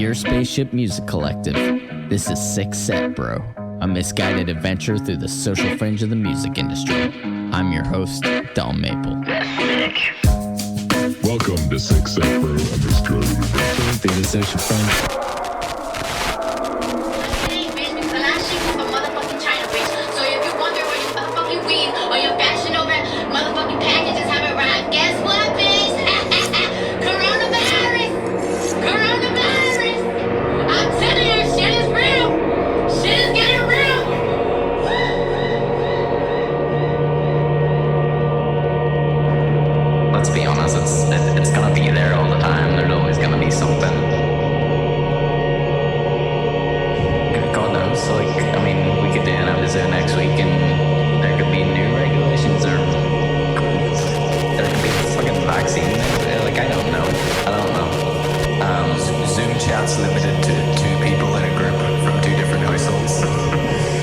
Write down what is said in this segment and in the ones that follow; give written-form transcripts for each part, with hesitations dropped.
Dear Spaceship Music Collective, this is Sick Set Bro, a misguided adventure through the social fringe of the music industry. I'm your host, Dom Maple. Welcome to Sick Set Bro, a misguided adventure through the social fringe. It's gonna be there all the time. There's always gonna be something. God knows, I mean, we could do an episode next week and there could be new regulations or there could be a fucking vaccine. I don't know. Zoom chat's limited to 2 people in a group from 2 different households.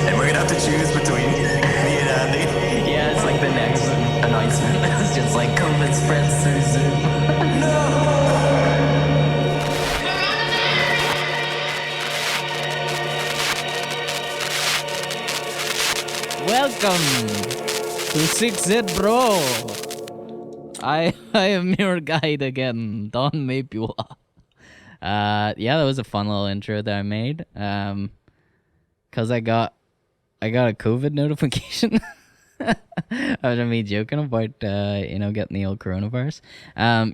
And we're gonna have to choose between me and Andy. Yeah, it's like the next announcement. It's just like COVID spreads through Zoom. No! Welcome to Sick Set Bro. I am your guide again, Don Mapula. Yeah, that was a fun little intro that I made. Cause I got a COVID notification. I was me joking about getting the old coronavirus.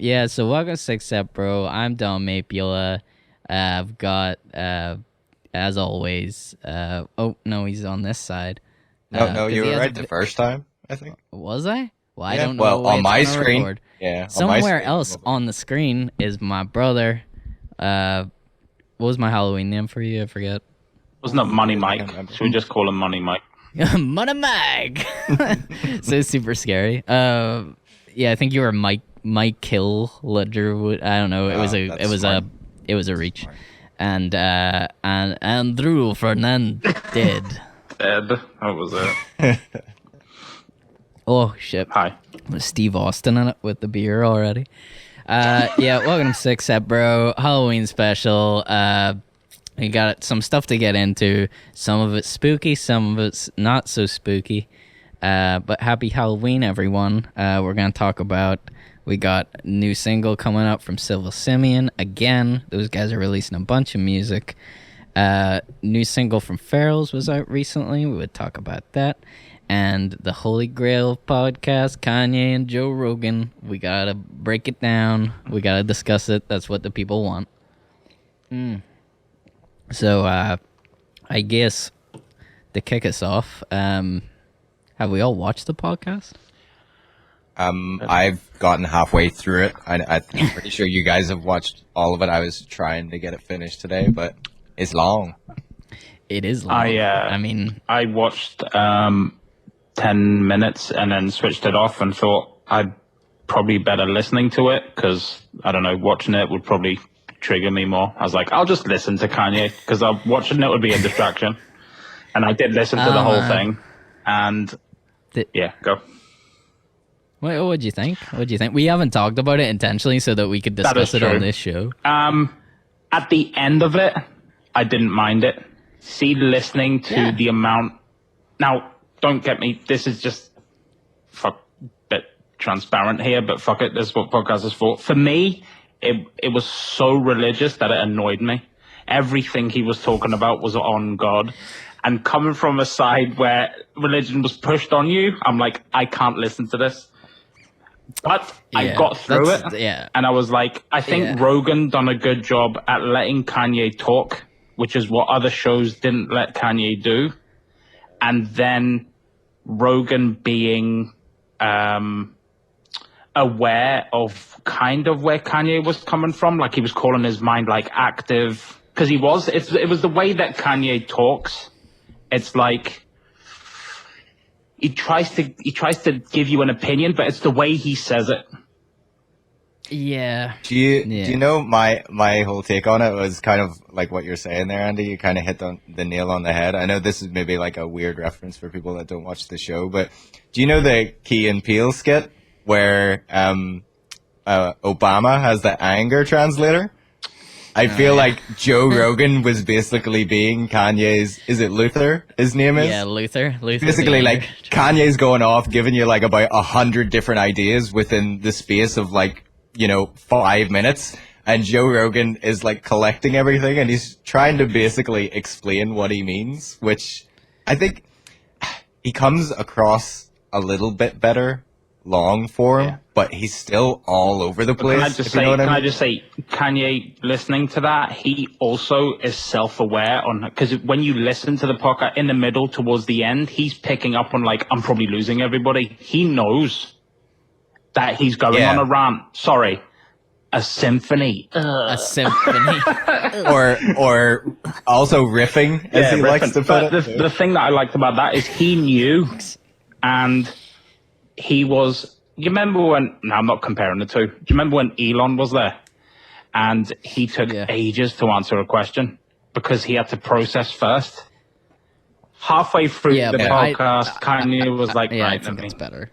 Yeah, so welcome to Sick Set Bro. I'm Don Mapula. I've got as always oh no, he's on this side. No, you were right the first time, I think. Was I? Well, yeah, I don't know. Well, on my screen. Record. Yeah. Somewhere else on the screen is my brother. What was my Halloween name for you? I forget. Wasn't that Money Mike? Should we just call him Money Mike? Money Mike. So super scary. Yeah, I think you were Mike Kill Ledgerwood. I don't know. It was a reach. Smart. And Andrew FernanDEAD. Ed, what was it? Oh shit. Hi. With Steve Austin in it with the beer already. Yeah, welcome to Sick Set Bro. Halloween special. We got some stuff to get into. Some of it's spooky, some of it's not so spooky. But happy Halloween, everyone. We're going to talk about, we got a new single coming up from Simian. Again, those guys are releasing a bunch of music. New single from Ferals was out recently. We would talk about that. And the Holy Grail podcast, Kanye and Joe Rogan. We got to break it down. We got to discuss it. That's what the people want. So, I guess to kick us off, have we all watched the podcast? I've gotten halfway through it. I'm pretty sure you guys have watched all of it. I was trying to get it finished today, but it's long. It is long. I watched 10 minutes and then switched it off and thought I'd probably better listening to it because, I don't know, watching it would probably trigger me more. I was like, I'll just listen to Kanye because watching it would be a distraction. And I did listen to the whole thing. And yeah, go. What'd you think? We haven't talked about it intentionally so that we could discuss it on this show. At the end of it, I didn't mind it. See, listening to the amount. Now, don't get me. This is just bit transparent here, but fuck it. This is what podcast is for. For me, it was so religious that it annoyed me. Everything he was talking about was on God. And coming from a side where religion was pushed on you, I'm like, I can't listen to this. But I got through it. Yeah. And I was like, I think Rogan done a good job at letting Kanye talk, which is what other shows didn't let Kanye do. And then Rogan being aware of kind of where Kanye was coming from. Like he was calling his mind like active. Because he was. It was the way that Kanye talks. It's like he tries to give you an opinion, but it's the way he says it. Yeah. Do you know my whole take on it was kind of like what you're saying there, Andy? You kind of hit the nail on the head. I know this is maybe like a weird reference for people that don't watch the show, but do you know the Key and Peele skit where Obama has the anger translator? I feel like Joe Rogan was basically being Kanye's. Is it Luther? His name is. Yeah, Luther. Basically, like Kanye's going off, giving you like about 100 different ideas within the space of like 5 minutes, and Joe Rogan is like collecting everything, and he's trying to basically explain what he means, which I think he comes across a little bit better long form, but he's still all over the place. Can I just say, Kanye, listening to that, he also is self-aware on, because when you listen to the podcast in the middle towards the end, he's picking up on like, I'm probably losing everybody. He knows that he's going on a rant. Sorry. A symphony. A symphony. or also riffing, as he likes to put it. The thing that I liked about that is he knew, and he was, you remember when, no, I'm not comparing the two. Do you remember when Elon was there? And he took ages to answer a question because he had to process first. Halfway through the podcast, Kanye was like, yeah, right, I think it's better.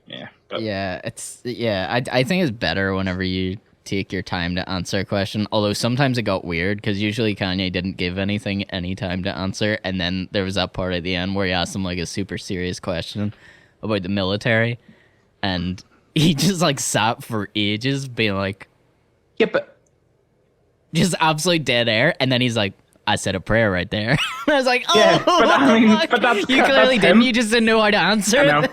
Yeah. I think it's better whenever you take your time to answer a question. Although sometimes it got weird because usually Kanye didn't give anything any time to answer, and then there was that part at the end where he asked him like a super serious question about the military, and he just like sat for ages being like, yeah, but just absolute dead air, and then he's like, I said a prayer right there. And I was like, oh, yeah, but I mean, but that's you clearly didn't. You just didn't know how to answer. I know.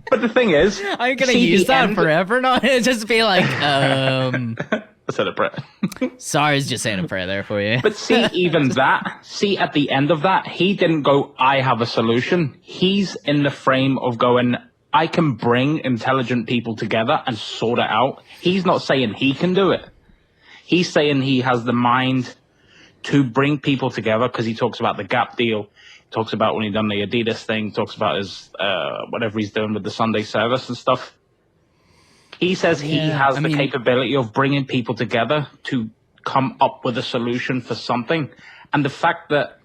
But the thing is, I'm gonna use that forever. Not just be like, I said a prayer. Sorry, I was just saying a prayer there for you. But see, even that, see at the end of that, he didn't go, I have a solution. He's in the frame of going, I can bring intelligent people together and sort it out. He's not saying he can do it. He's saying he has the mind to bring people together, because he talks about the Gap deal. Talks about when he done the Adidas thing, talks about his whatever he's doing with the Sunday service and stuff. He says he has the capability of bringing people together to come up with a solution for something. And the fact that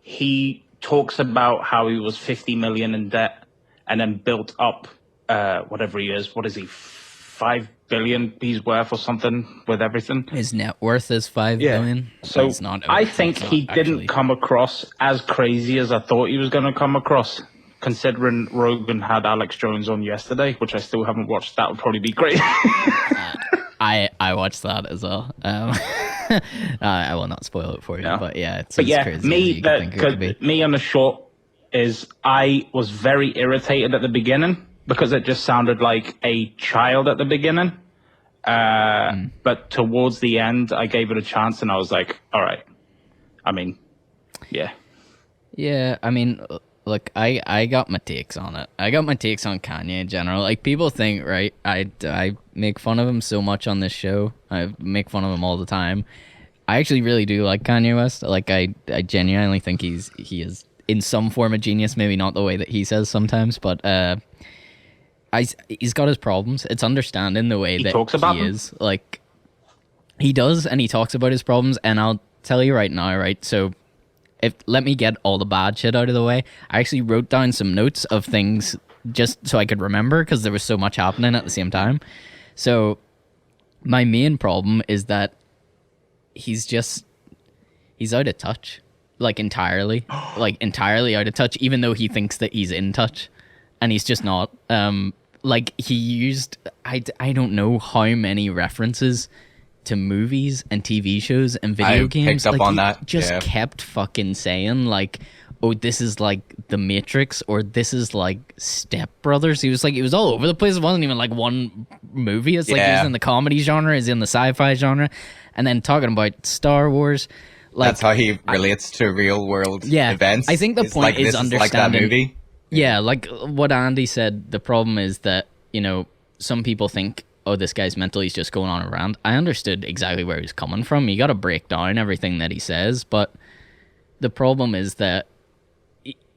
he talks about how he was 50 million in debt and then built up whatever he is, what is he, 5 billion he's worth or something with everything. His net worth is 5 billion. So I think he didn't come across as crazy as I thought he was going to come across, considering Rogan had Alex Jones on yesterday, which I still haven't watched. That would probably be great. I watched that as well. I will not spoil it for you, but yeah, it's crazy as you can think it could be. Me on the short is I was very irritated at the beginning because it just sounded like a child at the beginning. But towards the end, I gave it a chance and I was like, all right. I mean, yeah. Yeah, I mean, look, I got my takes on it. I got my takes on Kanye in general. Like, people think, right, I make fun of him so much on this show. I make fun of him all the time. I actually really do like Kanye West. Like, I genuinely think he is in some form a genius. Maybe not the way that he says sometimes, but he's got his problems. It's understanding the way that talks about he is. Like, he does, and he talks about his problems, and I'll tell you right now, right? So, let me get all the bad shit out of the way. I actually wrote down some notes of things just so I could remember, because there was so much happening at the same time. So, my main problem is that he's out of touch. Like, entirely. Like, entirely out of touch, even though he thinks that he's in touch. And he's just not. Like, he used, I don't know how many references to movies and TV shows and video games. Picked up like, on he that. just kept fucking saying, like, oh, this is like The Matrix, or this is like Step Brothers. He was all over the place. It wasn't even like one movie. It's like he was in the comedy genre, he's in the sci-fi genre, and then talking about Star Wars. Like, that's how he relates to real world events. I think the point is understanding. Like that movie. Yeah, like what Andy said, the problem is that, some people think, oh, this guy's mental, he's just going on a rant. I understood exactly where he's coming from. You got to break down everything that he says, but the problem is that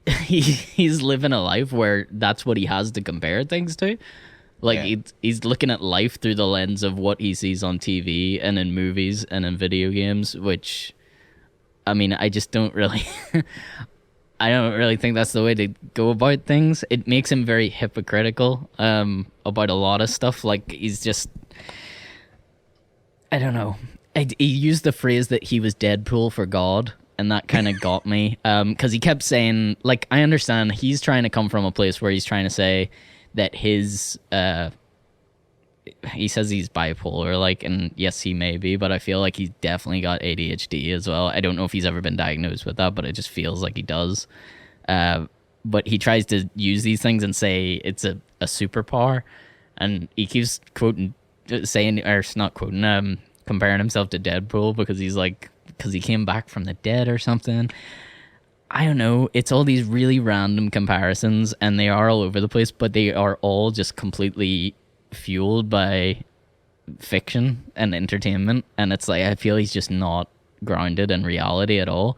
he's living a life where that's what he has to compare things to. Like, he's looking at life through the lens of what he sees on TV and in movies and in video games, which, I mean, I just don't really... I don't really think that's the way to go about things. It makes him very hypocritical about a lot of stuff. Like, he's just... I don't know. He used the phrase that he was Deadpool for God, and that kind of got me. Because he kept saying, like, I understand he's trying to come from a place where he's trying to say that his he says he's bipolar, like, and yes, he may be, but I feel like he's definitely got ADHD as well. I don't know if he's ever been diagnosed with that, but it just feels like he does. But he tries to use these things and say it's a superpower, and he keeps comparing himself to Deadpool because he came back from the dead or something. I don't know. It's all these really random comparisons, and they are all over the place, but they are all just completely fueled by fiction and entertainment. And it's like, I feel he's just not grounded in reality at all.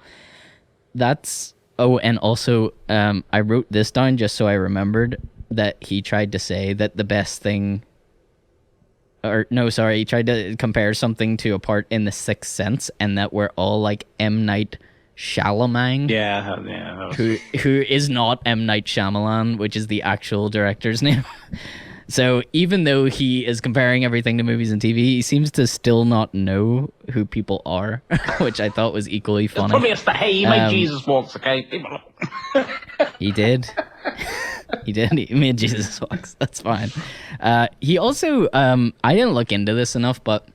And also, I wrote this down just so I remembered that he tried to say that the best thing, he tried to compare something to a part in The Sixth Sense, and that we're all like M. Night Shyamalan. Yeah. Who is not M. Night Shyamalan, which is the actual director's name. So even though he is comparing everything to movies and TV, he seems to still not know who people are, which I thought was equally funny. He made Jesus walks, okay? People. He did. He did. He made Jesus walks. That's fine. He also, I didn't look into this enough, but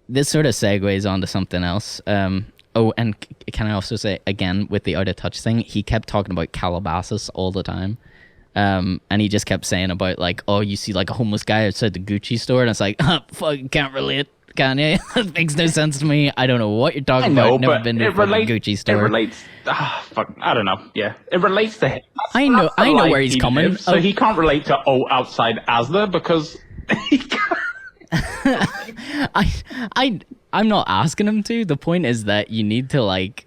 this sort of segues onto something else. And can I also say, again, with the out of touch thing, he kept talking about Calabasas all the time. And he just kept saying about, like, oh, you see, like, a homeless guy outside the Gucci store, and it's like, fuck, can't relate, Kanye. That makes no sense to me. I don't know what you're talking about. I've never been to a Gucci store. It relates. Fuck, I don't know. Yeah, it relates to him. I know where he's coming. Lives, so he can't relate to outside Asda because he can't. I'm not asking him to. The point is that you need to, like,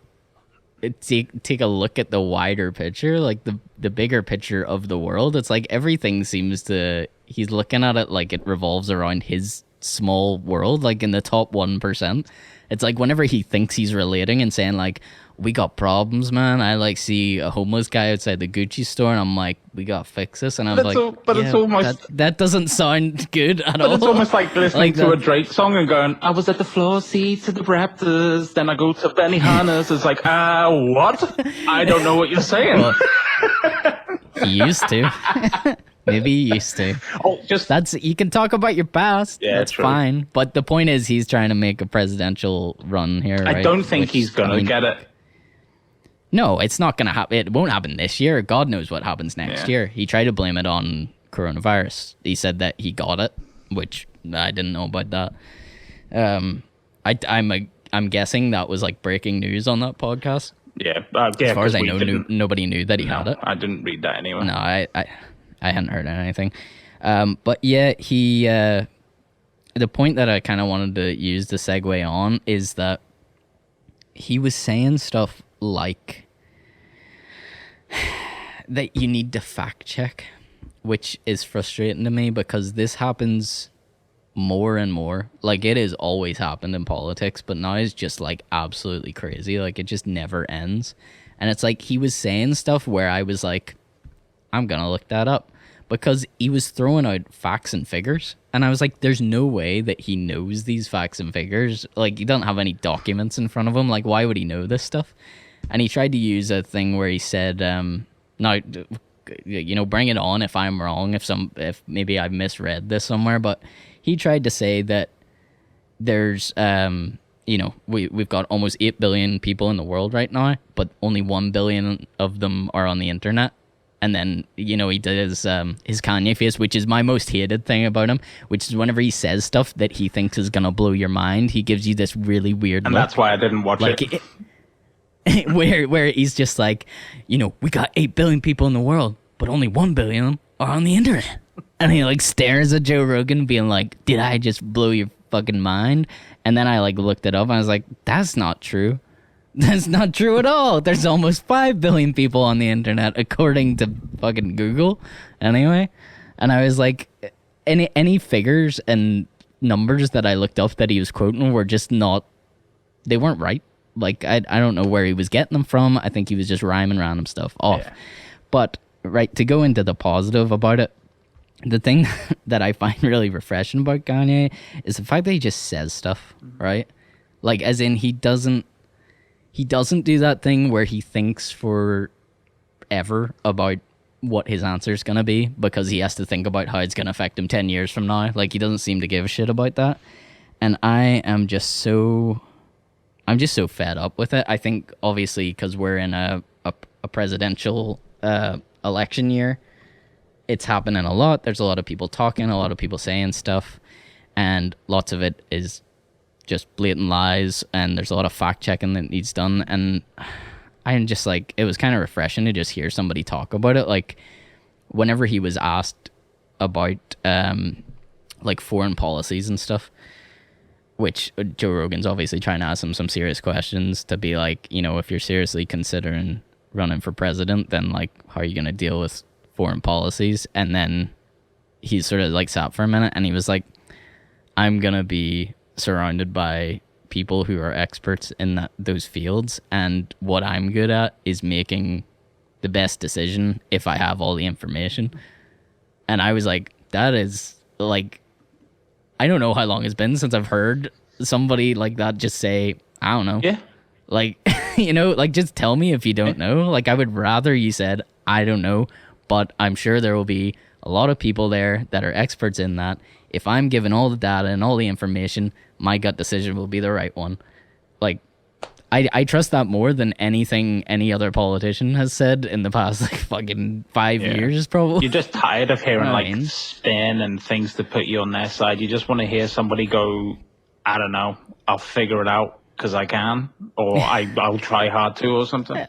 take a look at the wider picture, like the bigger picture of the world. It's like everything seems to, he's looking at it like it revolves around his small world, like in the top 1%. It's like whenever he thinks he's relating and saying, like, we got problems, man. I like see a homeless guy outside the Gucci store, and I'm like, we gotta fix this. And I'm like, it's almost that doesn't sound good at all. It's almost like listening to a Drake song and going, I was at the floor seats of the Raptors, then I go to Benihana's. It's like, what? I don't know what you're saying. Well, he used to. Maybe he used to. You can talk about your past. Yeah, that's fine. But the point is, he's trying to make a presidential run here. I don't think he's gonna get it. No, it's not gonna happen. It won't happen this year. God knows what happens next year. He tried to blame it on coronavirus. He said that he got it, which I didn't know about that. I'm guessing that was like breaking news on that podcast. Yeah, as far as I know, nobody knew that he had it. I didn't read that anyway. No, I hadn't heard anything. But yeah, he. The point that I kind of wanted to use the segue on is that he was saying stuff like that you need to fact check, which is frustrating to me because this happens more and more. Like, it has always happened in politics, but now it's just like absolutely crazy. Like, it just never ends. And it's like he was saying stuff where I was like, I'm gonna look that up, because he was throwing out facts and figures, and I was like, there's no way that he knows these facts and figures. Like, he doesn't have any documents in front of him. Like, why would he know this stuff? And he tried to use a thing where he said, now, you know, bring it on if I'm wrong, if maybe I've misread this somewhere, but he tried to say that there's, you know, we've got almost 8 billion people in the world right now, but only 1 billion of them are on the internet. And then, you know, he did his Kanye face, which is my most hated thing about him, which is whenever he says stuff that he thinks is going to blow your mind, he gives you this really weird and look. That's why I didn't watch it. where he's just like, you know, we got 8 billion people in the world, but only 1 billion are on the internet. And he like stares at Joe Rogan being like, did I just blow your fucking mind? And then I like looked it up and I was like, that's not true. That's not true at all. There's almost 5 billion people on the internet, according to fucking Google. Anyway. And I was like, any figures and numbers that I looked up that he was quoting were just not, they weren't right. Like, I don't know where he was getting them from. I think he was just rhyming random stuff off. Yeah. But, right, to go into the positive about it, the thing that I find really refreshing about Kanye is the fact that he just says stuff, right? Like, as in, he doesn't do that thing where he thinks forever about what his answer is going to be because he has to think about how it's going to affect him 10 years from now. Like, he doesn't seem to give a shit about that. And I'm just so fed up with it. I think, obviously, because we're in a presidential election year, it's happening a lot. There's a lot of people talking, a lot of people saying stuff, and lots of it is just blatant lies, and there's a lot of fact-checking that needs done, and I'm just like, it was kind of refreshing to just hear somebody talk about it. Like, whenever he was asked about, like, foreign policies and stuff, which Joe Rogan's obviously trying to ask him some serious questions to be like, you know, if you're seriously considering running for president, then, like, how are you going to deal with foreign policies? And then he sort of, like, sat for a minute, and he was like, I'm going to be surrounded by people who are experts in those fields, and what I'm good at is making the best decision if I have all the information. And I was like, that is, like, I don't know how long it's been since I've heard somebody like that just say, I don't know. Yeah. Like, you know, like, just tell me if you don't know. Like, I would rather you said, I don't know, but I'm sure there will be a lot of people there that are experts in that. If I'm given all the data and all the information, my gut decision will be the right one. Like, I trust that more than anything any other politician has said in the past, like, fucking 5 years, probably. You're just tired of hearing, Right. like, spin and things to put you on their side. You just want to hear somebody go, I don't know, I'll figure it out because I can, or I'll try hard to, or something. Yeah.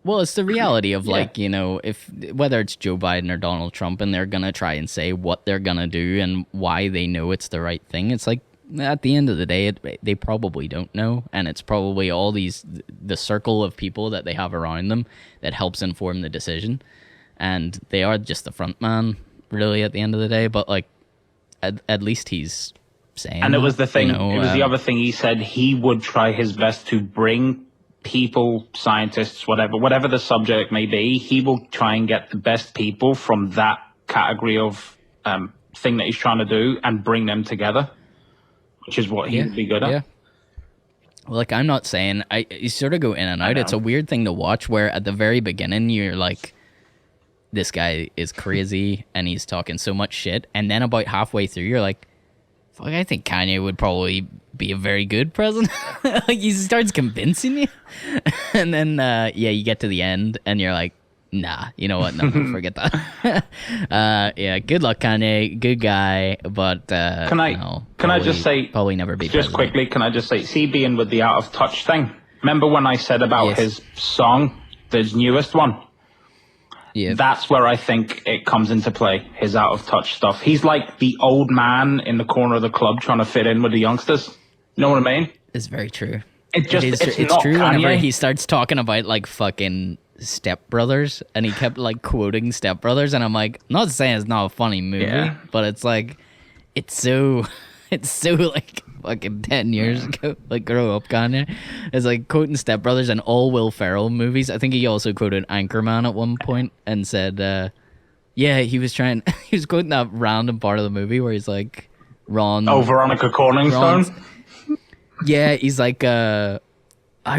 Well, it's the reality of, like, you know, if whether it's Joe Biden or Donald Trump, and they're going to try and say what they're going to do and why they know it's the right thing, it's like, at the end of the day, they probably don't know, and it's probably all the circle of people that they have around them that helps inform the decision, and they are just the front man, really, at the end of the day. But, like, at least he's saying. And it was the thing. You know, it was the other thing. He said he would try his best to bring people, scientists, whatever the subject may be. He will try and get the best people from that category of thing that he's trying to do and bring them together, which is what he would be good at. Yeah. Well, like, I'm not saying you sort of go in and out. It's a weird thing to watch where at the very beginning you're like, this guy is crazy and he's talking so much shit, and then about halfway through you're like, fuck, I think Kanye would probably be a very good president. Like, he starts convincing you, and then you get to the end and you're like, nah, you know what? No, forget that. Good luck, Kanye. Good guy, but Can I just say, probably never be just president. quickly? Can I just say, see, being with the out of touch thing. Remember when I said about his song, his newest one? Yeah, That's where I think it comes into play. His out of touch stuff. He's like the old man in the corner of the club trying to fit in with the youngsters. You know what I mean? it's very true. It's It's not true. Kanye. Whenever he starts talking about, like, fucking Step Brothers, and he kept, like, quoting Step Brothers, and I'm like, not saying it's not a funny movie, but it's like, it's so like fucking 10 years ago. Like, grow up, Kanye. It's like quoting Step Brothers and all Will Ferrell movies. I think he also quoted Anchorman at one point and said, he was quoting that random part of the movie where he's like, Veronica Corningstone. Yeah, he's like, I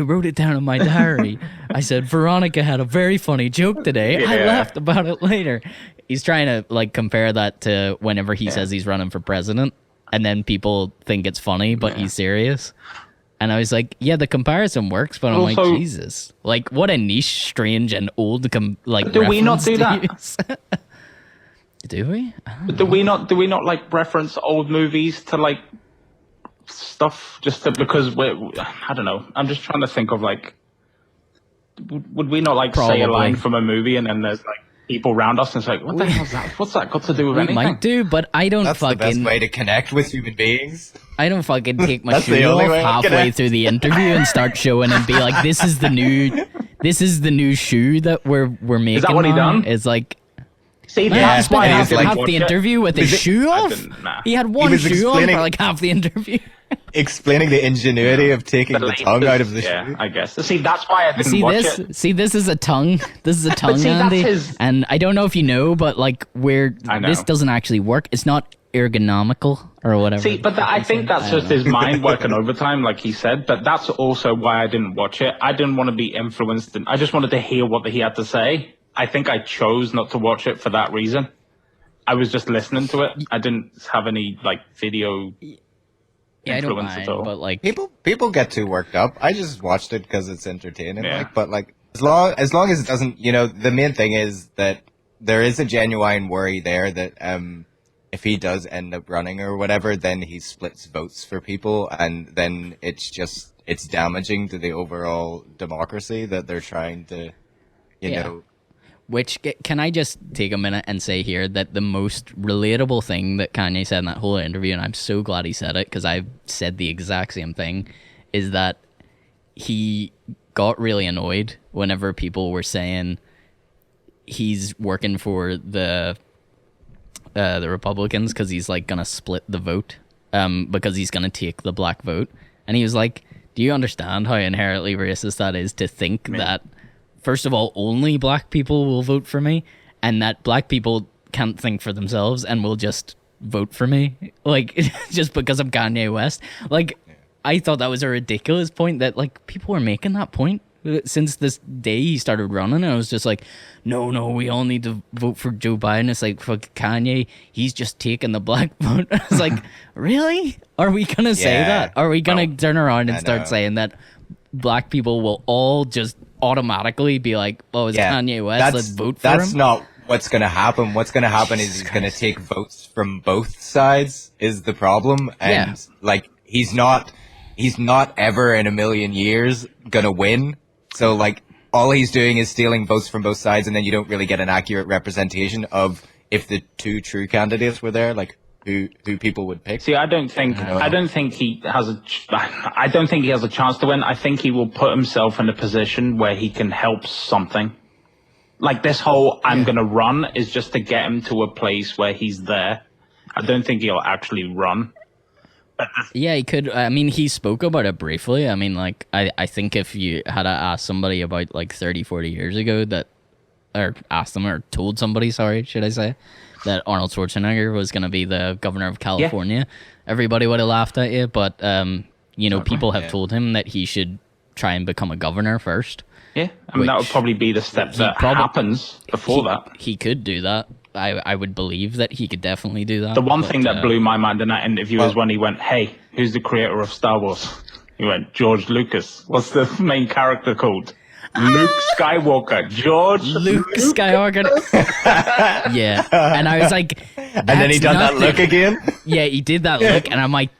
wrote it down in my diary. I said, Veronica had a very funny joke today. I laughed about it later. He's trying to, like, compare that to whenever he says he's running for president, and then people think it's funny, but he's serious. And I was like, yeah, the comparison works, but I'm like, Jesus. Like, what a niche, strange, and old, do we not do that? Do we? But do we not like reference old movies to, like, stuff because I don't know. I'm just trying to think of, like, would we not, like, Probably. say a line from a movie and then there's, like, people around us and it's like, what the hell's that? What's that got to do with We anything? might do, but I don't That's the best fucking. way to connect with human beings. I don't fucking take my That's the shoe only off way to halfway connect. through the interview and start showing and be like, this is the new shoe that we're making. that what he now." done? It's like, See, Man, that's he why I spent didn't half watch the it. interview with his shoe I off. didn't, nah. He had one was shoe on explaining- for like half the interview. Explaining the ingenuity of taking the tongue out of the yeah, shoe. I guess. See, that's why I didn't See watch this? it. See, this is a tongue. This is a tongue, see, that's Andy. his- And I don't know if you know, but like where I know. this doesn't actually work. It's not ergonomical or whatever. See, but I think that's just his mind working overtime, like he said. But that's also why I didn't watch it. I didn't want to be influenced, and I just wanted to hear what he had to say. I think I chose not to watch it for that reason. I was just listening to it. I didn't have any like video Yeah, I don't influence mind, at all. but like People get too worked up. I just watched it because it's entertaining. Yeah. Like, but like as long as it doesn't, the main thing is that there is a genuine worry there that if he does end up running or whatever, then he splits votes for people, and then it's damaging to the overall democracy that they're trying to, you Yeah. know. Which, can I just take a minute and say here that the most relatable thing that Kanye said in that whole interview, and I'm so glad he said it because I've said the exact same thing, is that he got really annoyed whenever people were saying he's working for the Republicans because he's like gonna split the vote, because he's gonna take the black vote, and he was like, "Do you understand how inherently racist that is to think that?" First of all, only black people will vote for me, and that black people can't think for themselves and will just vote for me, like just because I'm Kanye West. Like, I thought that was a ridiculous point that like people were making that point since this day he started running. And I was just like, no, we all need to vote for Joe Biden. It's like, fuck Kanye, he's just taking the black vote. I was like, really? Are we gonna say Yeah. that? Are we gonna turn around and I start know. saying that black people will all just automatically be like, oh, it's Kanye West, let's vote for him? That's not what's going to happen. What's going to happen is he's going to take votes from both sides is the problem. And like, he's not ever in a million years going to win. So like, all he's doing is stealing votes from both sides. And then you don't really get an accurate representation of if the two true candidates were there, like who people would pick. See, I don't think he has a chance to win. I think he will put himself in a position where he can help something. Like this whole I'm gonna run is just to get him to a place where he's there. I don't think he'll actually run. Yeah, he could. I mean, he spoke about it briefly. I mean, like, I think if you had asked somebody about like 30, 40 years ago or asked them or told somebody, should I say, that Arnold Schwarzenegger was going to be the governor of California, everybody would have laughed at you. But, people have told him that he should try and become a governor first. Yeah, I mean, that would probably be the step that happens before that. He could do that. I would believe that he could definitely do that. The one thing that blew my mind in that interview is when he went, hey, who's the creator of Star Wars? He went, George Lucas. What's the main character called? Luke Skywalker. Luke Skywalker. Yeah. And I was like, and then he done that look again. Yeah, he did that look, and I'm like,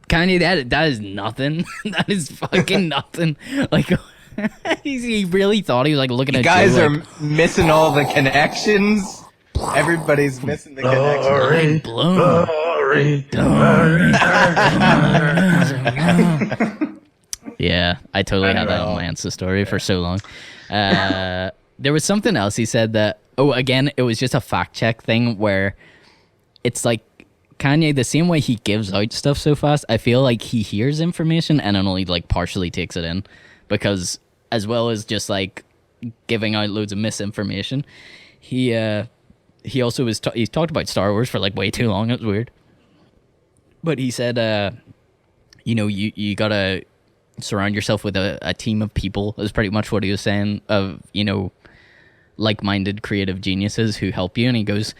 Kanye, that is nothing. That is fucking nothing. Like, he really thought he was like looking at guys Joe, are like, missing all the connections. Everybody's missing the connections. mind blown. Yeah, I totally had that on my Insta story for so long. There was something else he said that, again, it was just a fact check thing where it's like Kanye, the same way he gives out stuff so fast, I feel like he hears information and only like partially takes it in, because as well as just like giving out loads of misinformation, he also was he talked about Star Wars for like way too long. It was weird, but he said, you gotta surround yourself with a team of people, is pretty much what he was saying, of like-minded creative geniuses who help you. And he goes,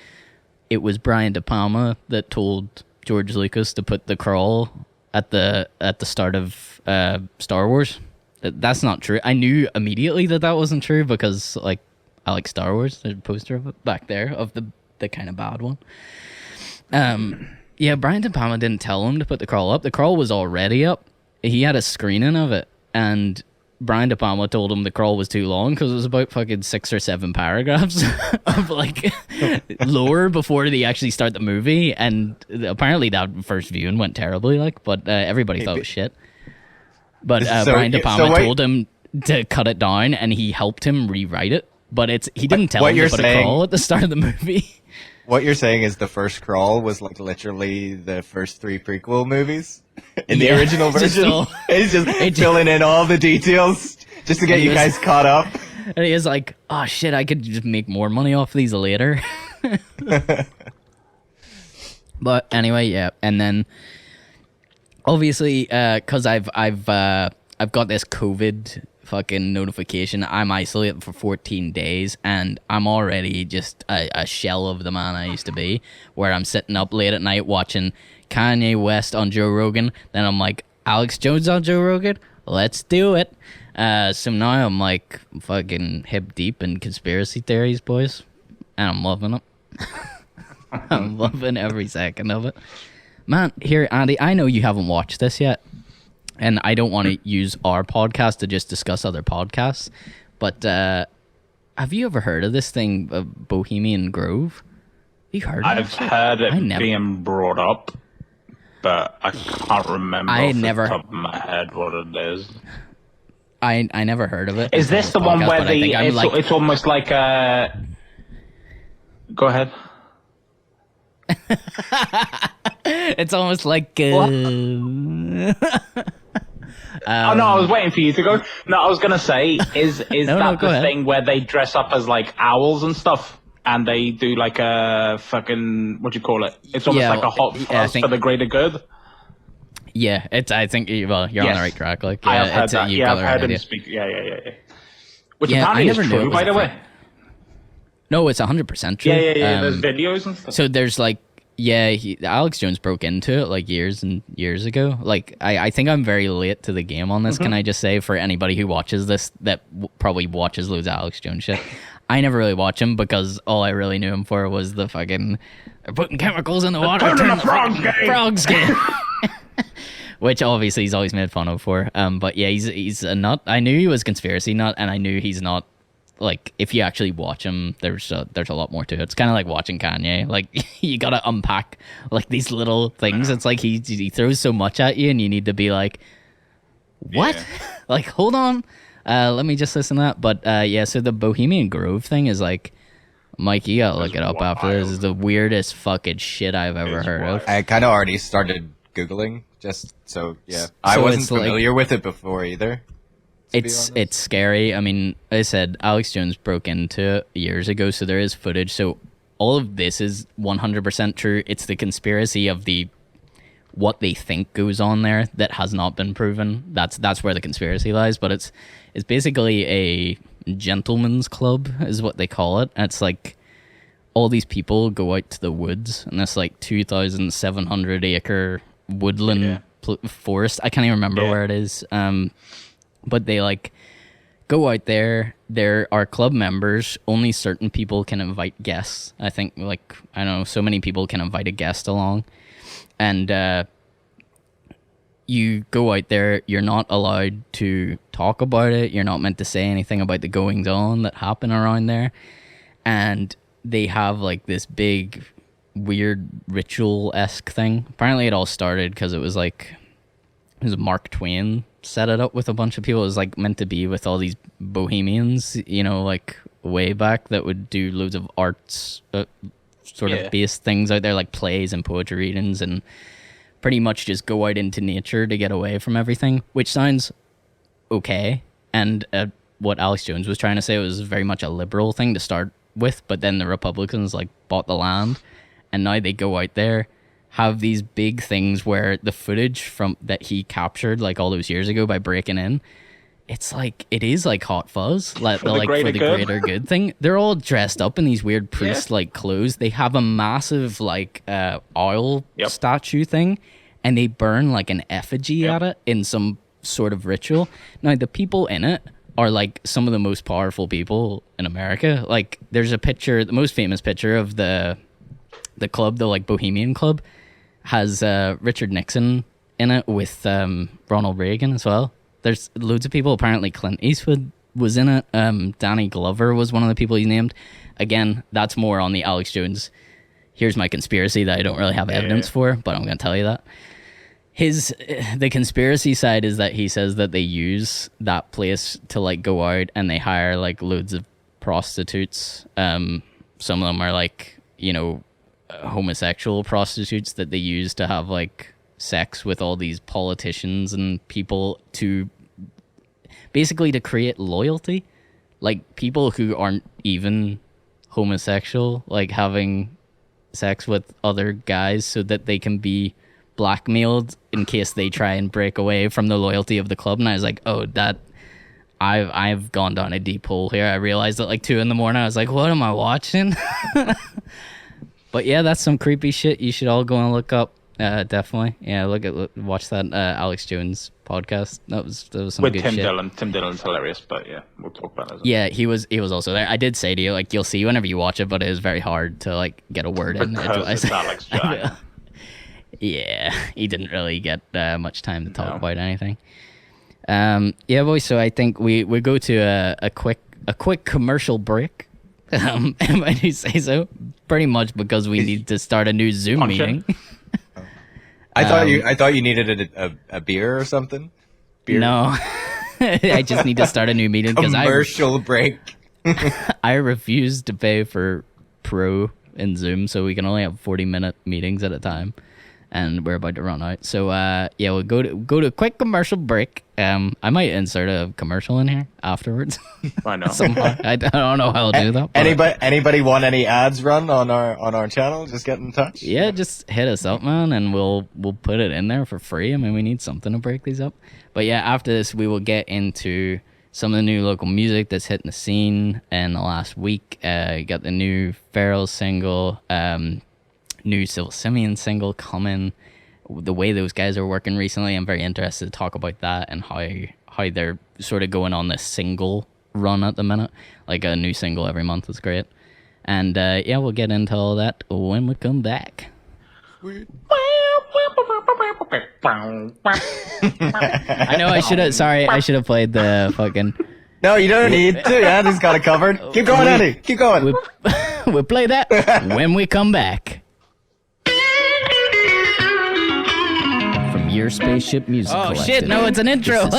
it was Brian De Palma that told George Lucas to put the crawl at the start of Star Wars. That's not true. I knew immediately that wasn't true because like I like Star Wars. There's a poster of it back there of the kind of bad one. Yeah, Brian De Palma didn't tell him to put the crawl up. The crawl was already up. He had a screening of it, and Brian De Palma told him the crawl was too long because it was about fucking 6 or 7 paragraphs of like lore before they actually start the movie. And apparently that first viewing went terribly, but everybody thought it was shit. But Brian De Palma told him to cut it down, and he helped him rewrite it. But he didn't tell what him you're to put a saying- crawl at the start of the movie. What you're saying is the first crawl was like literally the first 3 prequel movies in the Yeah, original just version. all- It's just filling in all the details just to get And he you was- guys caught up. And he was like, oh shit, I could just make more money off these later. But anyway, yeah. And then obviously, because I've got this COVID fucking notification, I'm isolated for 14 days, and I'm already just a shell of the man I used to be, where I'm sitting up late at night watching Kanye West on Joe Rogan. Then I'm like, Alex Jones on Joe Rogan? Let's do it. So now I'm like fucking hip deep in conspiracy theories, boys, and I'm loving it. I'm loving every second of it. Man, here, Andy, I know you haven't watched this yet, and I don't want to use our podcast to just discuss other podcasts, but have you ever heard of this thing, Bohemian Grove? You heard of I've it? heard it I never- being brought up, but I can't remember I off never- the top of my head what it is. I never heard of it. Is this the one podcast, where but I think I'm it's almost like a... Go ahead. It's almost like Oh no, I was waiting for you to go. No, I was gonna say, is No, that go the ahead. thing where they dress up as like owls and stuff, and they do like a fucking, what do you call it? It's almost Yeah, like a hot I fuzz think- for the greater good. yeah. It's I think you're on Yes. the right track. Like I yeah, have heard it's, that. you've Yeah, got I've the right heard him idea. speak. Yeah. Which Yeah, I apparently never is knew it true, was by a the way. thing. No, it's 100% true. Yeah. There's videos and stuff. So there's like, yeah, Alex Jones broke into it like years and years ago. Like, I think I'm very late to the game on this. Can I just say, for anybody who watches this that probably watches loads of Alex Jones shit, I never really watch him because all I really knew him for was the fucking they're putting chemicals in the water, turning turning the frogs fucking gay. frogs gay. Which obviously he's always made fun of for. But yeah, he's a nut. I knew he was conspiracy nut, and I knew he's not. Like, if you actually watch him, there's a lot more to it. It's kind of like watching Kanye. Like, you gotta unpack like these little things. It's like he throws so much at you, and you need to be like, what? Yeah. Like, hold on, let me just listen to that. But yeah, so the Bohemian Grove thing is like, Mike, you gotta look it up after this. It's the weirdest fucking shit I've ever heard of. I kind of already started Googling, just so, yeah. I So wasn't it's like- familiar with it before either. to be honest. It's scary. I mean, I said Alex Jones broke into it years ago, so there is footage. So all of this is 100% true. It's the conspiracy of what they think goes on there that has not been proven. That's where the conspiracy lies. But it's basically a gentleman's club, is what they call it. And it's like all these people go out to the woods, and this like 2,700 acre woodland forest. I can't even remember where it is. But they like go out there. There are club members. Only certain people can invite guests. I think like, I don't know, so many people can invite a guest along. And you go out there. You're not allowed to talk about it. You're not meant to say anything about the goings on that happen around there. And they have like this big weird ritual-esque thing. Apparently it all started because it was Mark Twain set it up with a bunch of people. It was like meant to be with all these bohemians, you know, like way back, that would do loads of arts sort of based things out there, like plays and poetry readings, and pretty much just go out into nature to get away from everything, which sounds okay. And what Alex Jones was trying to say was very much a liberal thing to start with, but then the Republicans like bought the land, and now they go out there, have these big things where the footage from that he captured like all those years ago by breaking in, it's like, it is like hot fuzz, like for the greater good thing. They're all dressed up in these weird priest like clothes. They have a massive like oil statue thing, and they burn like an effigy at it in some sort of ritual. Now the people in it are like some of the most powerful people in America. Like there's a picture, the most famous picture of the club, the like Bohemian Club, has Richard Nixon in it with Ronald Reagan as well. There's loads of people. Apparently Clint Eastwood was in it. Danny Glover was one of the people he named. Again, that's more on the Alex Jones, here's my conspiracy that I don't really have evidence for, but I'm going to tell you that. The conspiracy side is that he says that they use that place to like go out, and they hire like loads of prostitutes. Some of them are like, you know, homosexual prostitutes that they use to have like sex with all these politicians and people to basically to create loyalty. Like people who aren't even homosexual, like having sex with other guys so that they can be blackmailed in case they try and break away from the loyalty of the club. And I was like, oh, that I've gone down a deep hole here. I realized at like 2 a.m. I was like, what am I watching? But yeah, that's some creepy shit. You should all go and look up. Definitely, yeah. Watch that Alex Jones podcast. That was some with good Tim shit. Dillon. Tim Dillon's hilarious, but yeah, we'll talk about it. Yeah, he was also there. I did say to you, like, you'll see whenever you watch it, but it is very hard to like get a word in. Because it's Alex Jones. Yeah, he didn't really get much time to talk about anything. Yeah, boys. So I think we go to a quick commercial break. If I do say so, pretty much because we need to start a new Zoom meeting. I thought you needed a beer or something. Beer? No, I just need to start a new meeting because commercial break. I refuse to pay for Pro in Zoom, so we can only have 40-minute meetings at a time, and we're about to run out. So yeah, we'll go to a quick commercial break. I might insert a commercial in here afterwards. Why not? Somehow. I don't know how I'll do that. Anybody want any ads run on our channel? Just get in touch. Yeah, just hit us up, man, and we'll put it in there for free. I mean, we need something to break these up. But yeah, after this, we will get into some of the new local music that's hitting the scene in the last week. You got the new Pharrell single, new Simian single coming. The way those guys are working recently, I'm very interested to talk about that and how they're sort of going on this single run at the minute. Like a new single every month is great. And yeah, we'll get into all that when we come back. I know I should have played the fucking... No, you don't need to. Andy's got it covered. Keep going, Andy. Keep going. We'll play that when we come back. Your Spaceship Music Collective. Shit, no, it's an intro.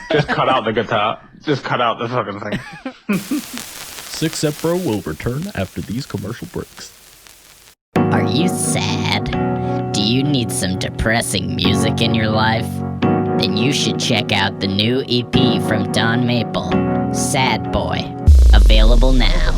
Just cut out the guitar. Just cut out the fucking thing. 6 Ep Bro will return after these commercial breaks. Are you sad? Do you need some depressing music in your life? Then you should check out the new EP from Don Maple, Sad Boy, available now.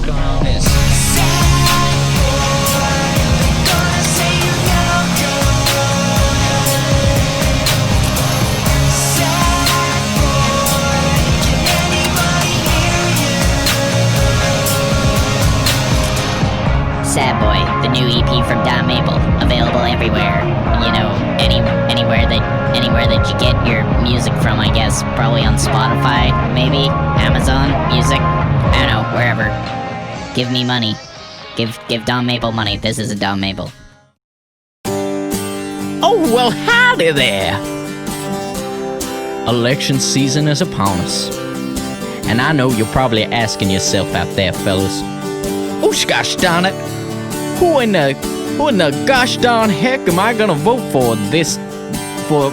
Sad Boy, the new EP from Don Maple, available everywhere. You know, anywhere that you get your music from, I guess. Probably on Spotify, maybe Amazon Music. I don't know, wherever. Give me money. Give Don Maple money. This is a Don Maple. Oh, well, howdy there. Election season is upon us. And I know you're probably asking yourself out there, fellas, oh, gosh darn it, who in the gosh darn heck am I gonna vote for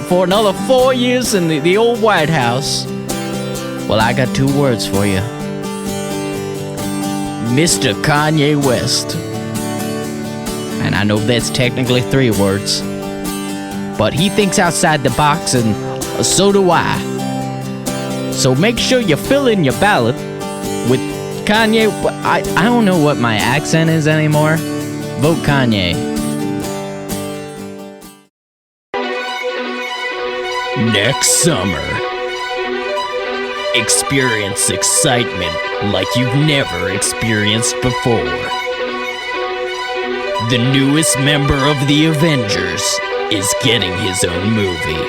for another 4 years in the old White House? Well, I got 2 words for you. Mr. Kanye West. And I know that's technically 3 words, but he thinks outside the box, and so do I. So make sure you fill in your ballot with Kanye. I don't know what my accent is anymore. Vote Kanye. Next summer, experience excitement like you've never experienced before. The newest member of the Avengers is getting his own movie.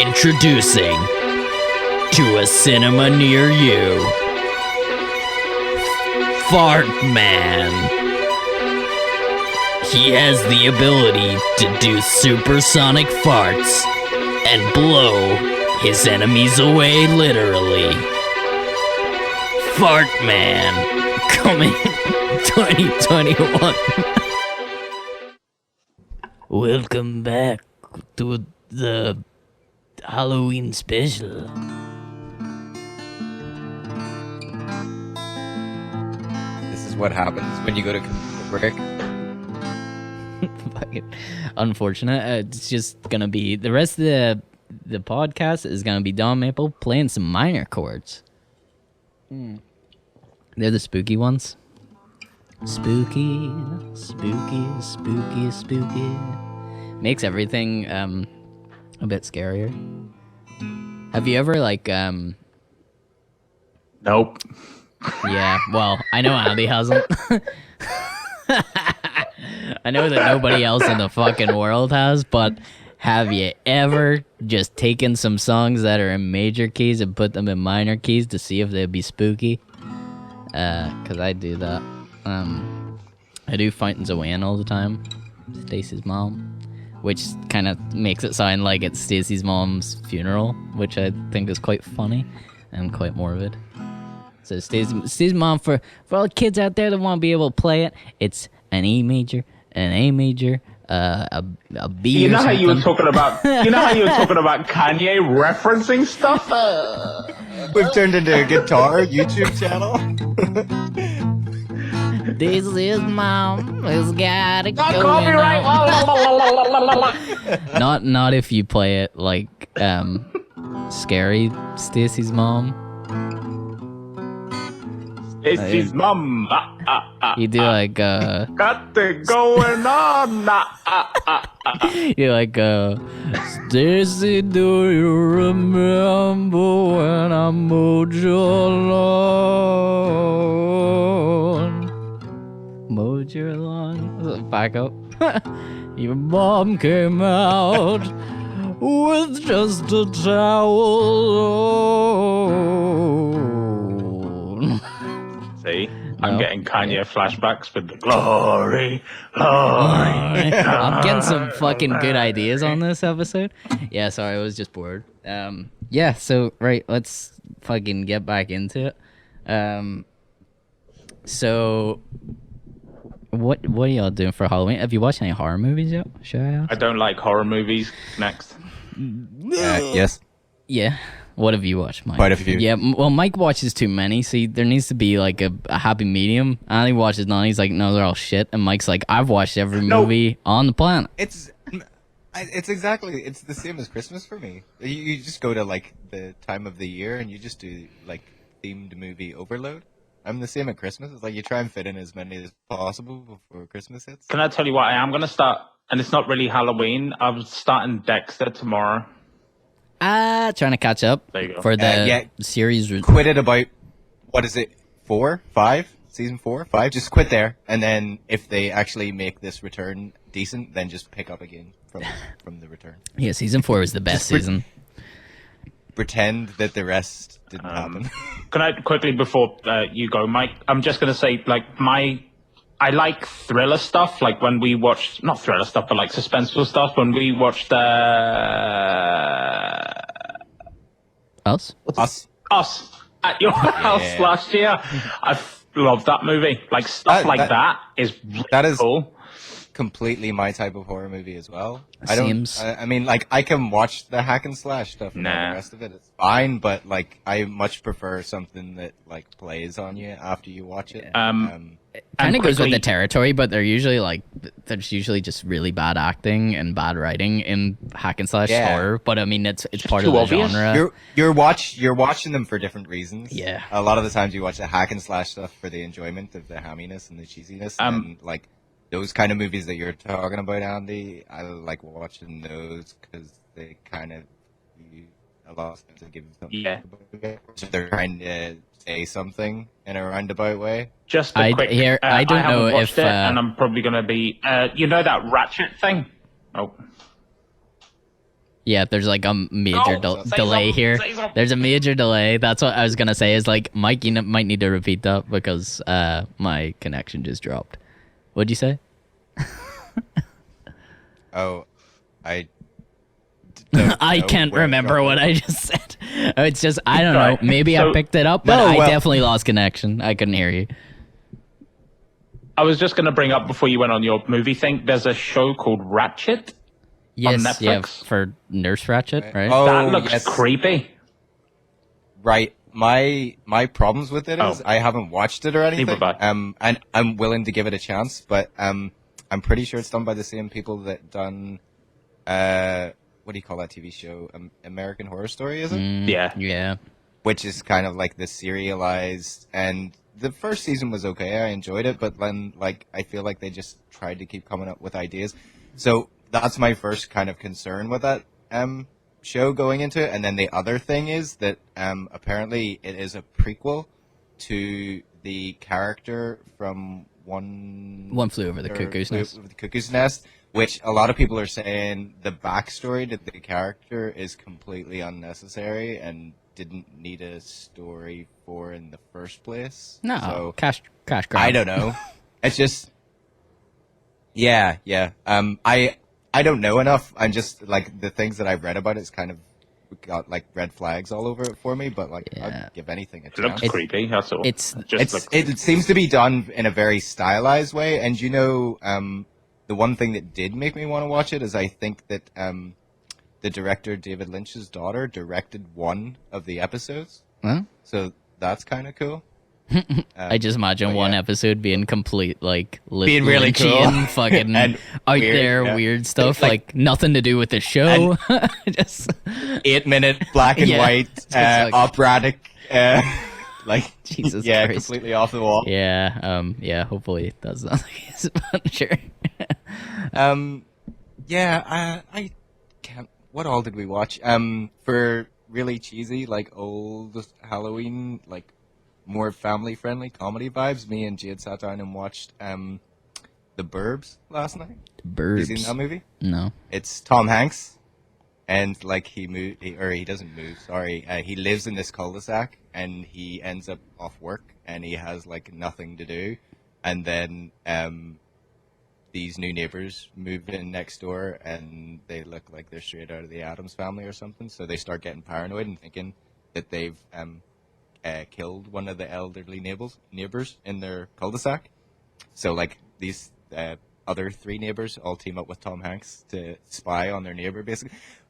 Introducing to a cinema near you, Fart Man. He has the ability to do supersonic farts and blow his enemies away literally. Fart Man, coming 2021. Welcome back to the Halloween special. is what happens when you go to break. Fucking unfortunate. It's just gonna be the rest of the podcast is gonna be Don Maple playing some minor chords. They're the spooky ones. Spooky, spooky, spooky, spooky. Makes everything a bit scarier. Have you ever like Nope. Yeah, well, I know Andy hasn't. I know that nobody else in the fucking world has, but have you ever just taken some songs that are in major keys and put them in minor keys to see if they'd be spooky? Cause I do that. I do Fountains of Wayne all the time. Stacy's mom. Which kind of makes it sound like it's Stacy's mom's funeral, which I think is quite funny and quite morbid. So Stacy's mom, for all the kids out there that want to be able to play it, it's an E major, an A major, a B. You know or how you were something. talking about. You know how you were talking about Kanye referencing stuff. We've turned into a guitar YouTube channel. This is mom has got it going Copyright. on. Not if you play it like scary Stacy's mom. It's mum. You do like Got it going on. you like Stacy, do you remember when I mowed your lawn? Mowed your lawn. Back up. Your mom came out with just a towel. See, No. I'm getting Kanye flashbacks with the glory, glory. I'm getting some fucking good ideas on this episode. Yeah, sorry, I was just bored. Yeah, so right, let's fucking get back into it. So what are y'all doing for Halloween? Have you watched any horror movies yet? Should I ask? I don't like horror movies. Next. Yes. Yeah. What have you watched, Mike? Quite a few. Yeah, well, Mike watches too many. See, there needs to be like a happy medium. Andy watches none. He's like, no, they're all shit. And Mike's like, I've watched every movie on the planet. It's the same as Christmas for me. You just go to like the time of the year and you just do like themed movie overload. I'm the same at Christmas. It's like you try and fit in as many as possible before Christmas hits. Can I tell you what? I am going to start, and it's not really Halloween. I'm starting Dexter tomorrow. Trying to catch up There you go. for the yeah. series. Quit at about, what is it, 4, 5? Season 4, 5? Just quit there, and then if they actually make this return decent, then just pick up again from the return. Yeah, season 4 was the best season. Pretend that the rest didn't happen. Can I quickly, before you go, Mike, I'm just going to say, like, I like thriller stuff, like when we watched, not thriller stuff, but like suspenseful stuff, when we watched Us? Us. at your house last year. I love that movie. Like, stuff that is really that is cool. Completely my type of horror movie as well. Seems. I mean, like, I can watch the hack and slash stuff and all the rest of it. It's fine, but like, I much prefer something that like plays on you after you watch it. Kind of goes with the territory, but there's usually just really bad acting and bad writing in hack and slash horror. But I mean, it's part of the genre. You're watching them for different reasons. Yeah. A lot of the times you watch the hack and slash stuff for the enjoyment of the hamminess and the cheesiness. And like those kind of movies that you're talking about, Andy, I like watching those because they kind of a lot of times they give something. Yeah. So they're trying to say something in a roundabout way. Just a quick. I don't know haven't watched if it, and I'm probably gonna be. You know that Ratchet thing? Oh. Yeah, there's like a major delay here. There's a major delay. That's what I was gonna say. Is like, Mike, you might need to repeat that because my connection just dropped. What'd you say? Oh, I can't remember what I just said. It's just, I don't know. Maybe So- I picked it up, but I definitely lost connection. I couldn't hear you. I was just gonna bring up before you went on your movie thing. There's a show called Ratchet. Yes, Netflix? yeah, for Nurse Ratchet, right? Oh, That looks yes. creepy. Right. my problems with it is I haven't watched it or anything. Neither have I. And I'm willing to give it a chance, but I'm pretty sure it's done by the same people that done what do you call that TV show? American Horror Story, is it? Yeah. Which is kind of like the serialized, and the first season was okay. I enjoyed it, but then like I feel like they just tried to keep coming up with ideas. So that's my first kind of concern with that show going into it. And then the other thing is that apparently it is a prequel to the character from One Flew Over the Cuckoo's Nest. Which a lot of people are saying the backstory to the character is completely unnecessary and didn't need a story for in the first place. No, so, cash grab. I don't know. It's just, yeah. I don't know enough. I'm just like the things that I've read about it's kind of got like red flags all over it for me. But like, I'd give anything a chance. It looks creepy. That's all. It seems to be done in a very stylized way, and you know, the one thing that did make me want to watch it is I think that the director David Lynch's daughter directed one of the episodes. Huh? So that's kind of cool. I just imagine one episode being complete, like, being really cool, fucking and out weird, there, weird stuff, like nothing to do with the show. Just 8-minute black and white, like, operatic, like Jesus, yeah, Christ. Completely off the wall. Yeah. Hopefully that's not the case, but sure. I can't. What all did we watch? For really cheesy, like old Halloween, like more family-friendly comedy vibes. Me and Jade sat down and watched The Burbs last night. Burbs. Have you seen that movie? No. It's Tom Hanks, and like he doesn't move. Sorry, he lives in this cul-de-sac, and he ends up off work, and he has like nothing to do, and then these new neighbors move in next door, and they look like they're straight out of the Addams Family or something. So they start getting paranoid and thinking that they've killed one of the elderly neighbors in their cul-de-sac. So like these other three neighbors all team up with Tom Hanks to spy on their neighbor.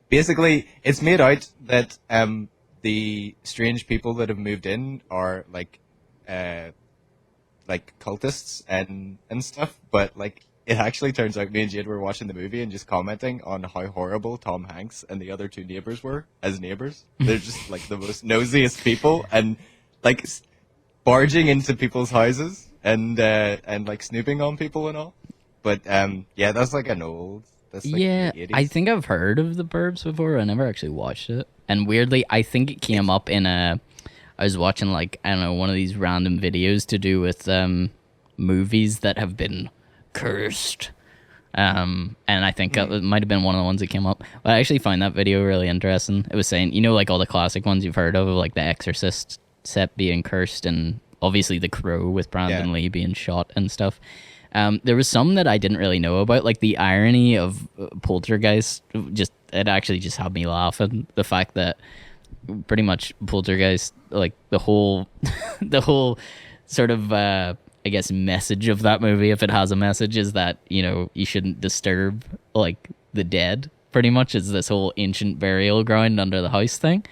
Basically, it's made out that the strange people that have moved in are like cultists and stuff, but like. It actually turns out me and Jade were watching the movie and just commenting on how horrible Tom Hanks and the other two neighbors were as neighbors. They're just like the most nosiest people and like barging into people's houses and like snooping on people and all. But that's like an old. That's like the 80s. I think I've heard of The Burbs before. I never actually watched it. And weirdly, I think it came up in I was watching like I don't know one of these random videos to do with movies that have been cursed, and I think it might have been one of the ones that came up. But I actually find that video really interesting. It was saying, you know, like all the classic ones you've heard of, like The Exorcist set being cursed, and obviously The Crow with Brandon Lee being shot and stuff. There was some that I didn't really know about, like the irony of Poltergeist. It actually just had me laughing. The fact that pretty much Poltergeist, like the whole sort of I guess message of that movie, if it has a message, is that, you know, you shouldn't disturb like the dead. Pretty much is this whole ancient burial ground under the house thing.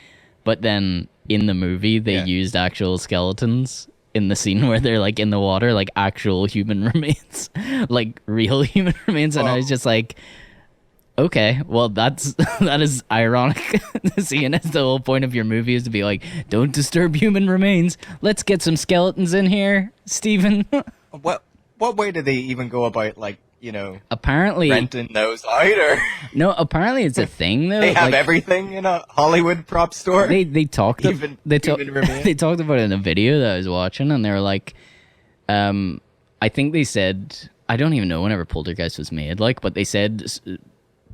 But then in the movie they used actual skeletons in the scene where they're like in the water, like actual human remains, like real human remains. And I was just like, okay, well that is ironic. Seeing as the whole point of your movie is to be like, don't disturb human remains. Let's get some skeletons in here, Stephen. What way do they even go about, like, you know, apparently renting those out? Or no, apparently it's a thing though. They have everything in a Hollywood prop store. They talked about it in a video that I was watching, and they were like, I think they said, I don't even know whenever Poltergeist was made, like, but they said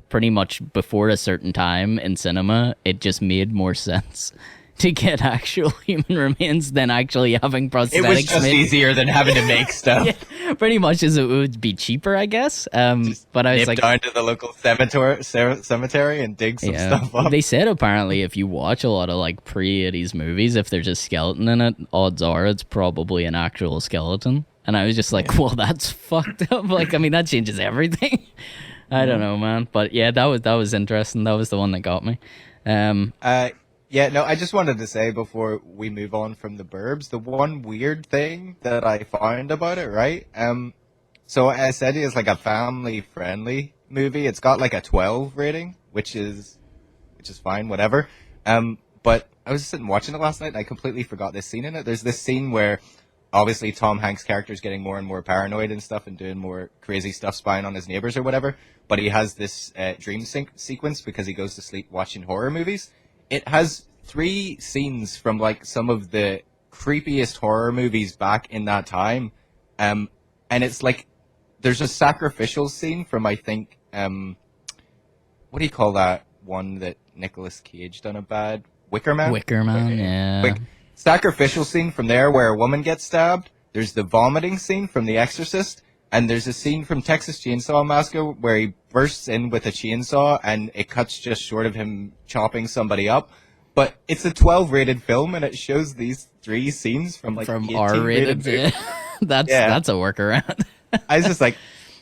pretty much before a certain time in cinema, it just made more sense to get actual human remains than actually having prosthetics. It was just easier than having to make stuff. Yeah, pretty much, as it would be cheaper, I guess. But I was like, down to the local cemetery and dig some stuff up. They said apparently if you watch a lot of like pre-80s movies, if there's a skeleton in it, odds are it's probably an actual skeleton. And I was just like, well, that's fucked up. Like, I mean, that changes everything. I don't know, man. But yeah, that was interesting. That was the one that got me. Yeah, no, I just wanted to say before we move on from the Burbs, the one weird thing that I found about it, right? So I said it's like a family-friendly movie. It's got like a 12 rating, which is fine, whatever. But I was sitting watching it last night and I completely forgot this scene in it. There's this scene where obviously Tom Hanks' character is getting more and more paranoid and stuff and doing more crazy stuff, spying on his neighbors or whatever. But he has this dream sequence because he goes to sleep watching horror movies. It has 3 scenes from like some of the creepiest horror movies back in that time. And it's like, there's a sacrificial scene from, I think, what do you call that one that Nicolas Cage done a bad? Wicker Man? Wicker Man, yeah. Sacrificial scene from there where a woman gets stabbed. There's the vomiting scene from The Exorcist. And there's a scene from Texas Chainsaw Massacre where he bursts in with a chainsaw and it cuts just short of him chopping somebody up. But it's a 12 rated film and it shows these 3 scenes from like From 18 R-rated. rated. That's a workaround. I was just like,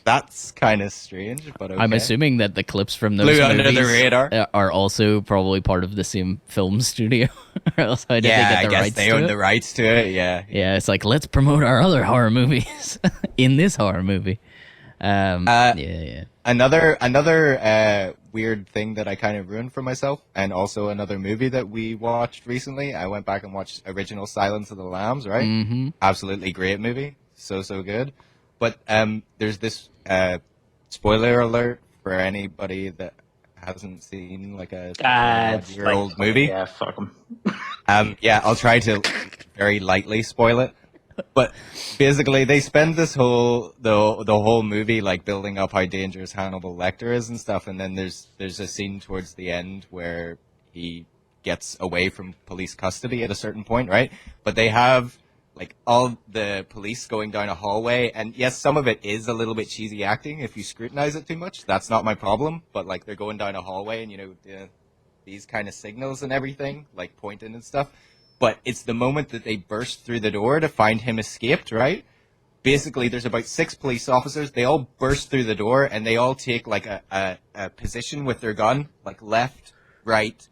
that's kind of strange, but okay. I'm assuming that the clips from those Flew under the movies radar. are also probably part of the same film studio. Or else how did they get the I guess rights they to own it? the rights to it, yeah. Yeah, it's like, let's promote our other horror movies in this horror movie. Yeah. Another weird thing that I kind of ruined for myself, and also another movie that we watched recently. I went back and watched original Silence of the Lambs, right? Mm-hmm. Absolutely great movie. So good. But there's this spoiler alert for anybody that hasn't seen like a year-old movie. Yeah, fuck them. I'll try to very lightly spoil it. But basically, they spend this whole the whole movie like building up how dangerous Hannibal Lecter is and stuff, and then there's a scene towards the end where he gets away from police custody at a certain point, right? But they have like all the police going down a hallway, and yes, some of it is a little bit cheesy acting if you scrutinize it too much. That's not my problem, but like they're going down a hallway, and these kind of signals and everything, like pointing and stuff. But it's the moment that they burst through the door to find him escaped, right? Basically, there's about 6 police officers. They all burst through the door, and they all take like a position with their gun, like left, right,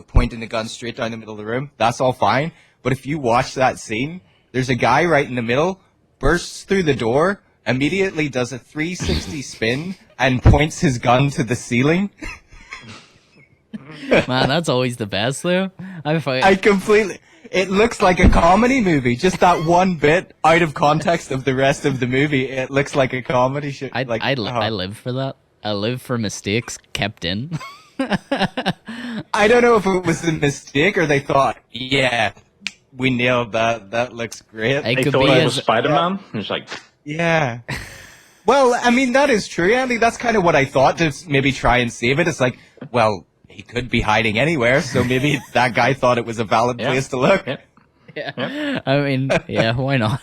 pointing the gun straight down the middle of the room. That's all fine. But if you watch that scene, there's a guy right in the middle, bursts through the door, immediately does a 360 spin, and points his gun to the ceiling. Man, that's always the best, though. It looks like a comedy movie. Just that one bit out of context of the rest of the movie, it looks like a comedy show. I live for that. I live for mistakes kept in. I don't know if it was a mistake or they thought, yeah, we nailed that. That looks great. They thought it was Spider-Man. It's like, yeah. Well, I mean, that is true, Andy. That's kind of what I thought, to maybe try and save it. It's like, well, he could be hiding anywhere, so maybe that guy thought it was a valid place to look. Yeah. I mean, yeah, why not?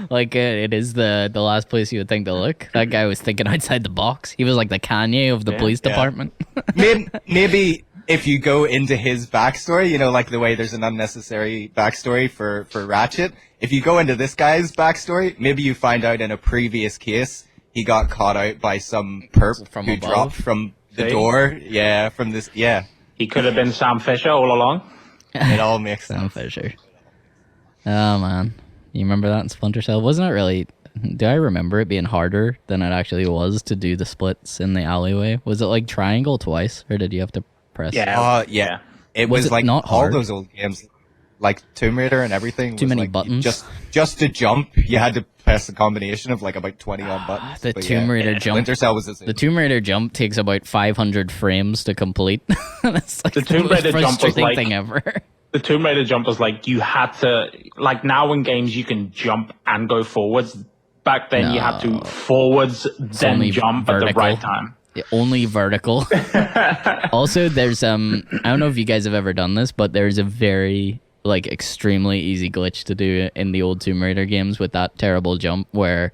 Like, it is the last place you would think to look. That guy was thinking outside the box. He was like the Kanye of the police department. Maybe if you go into his backstory, like the way there's an unnecessary backstory for Ratchet, if you go into this guy's backstory, maybe you find out in a previous case he got caught out by some perp From who above? dropped from the door. Yeah, from this. Yeah, he could have been Sam Fisher all along. it all makes Sam sense. Fisher. Oh, man. You remember that in Splinter Cell? Wasn't it really... Do I remember it being harder than it actually was to do the splits in the alleyway? Was it like triangle twice, or did you have to press... Yeah. It was it like not all hard? those old games, like Tomb Raider and everything. Too was many like buttons? Just to jump, you had to press a combination of like about 20 odd buttons. The But Tomb Raider jump... Splinter Cell was the same. The Tomb Raider jump takes about 500 frames to complete. That's like The Tomb most Raider jump was frustrating like- thing ever. The Tomb Raider jump was like, you had to, like now in games you can jump and go forwards. Back then you had to forwards, then only jump at the vertical. right time. Yeah, only vertical. Also, there's I don't know if you guys have ever done this, but there's a very like extremely easy glitch to do in the old Tomb Raider games with that terrible jump, where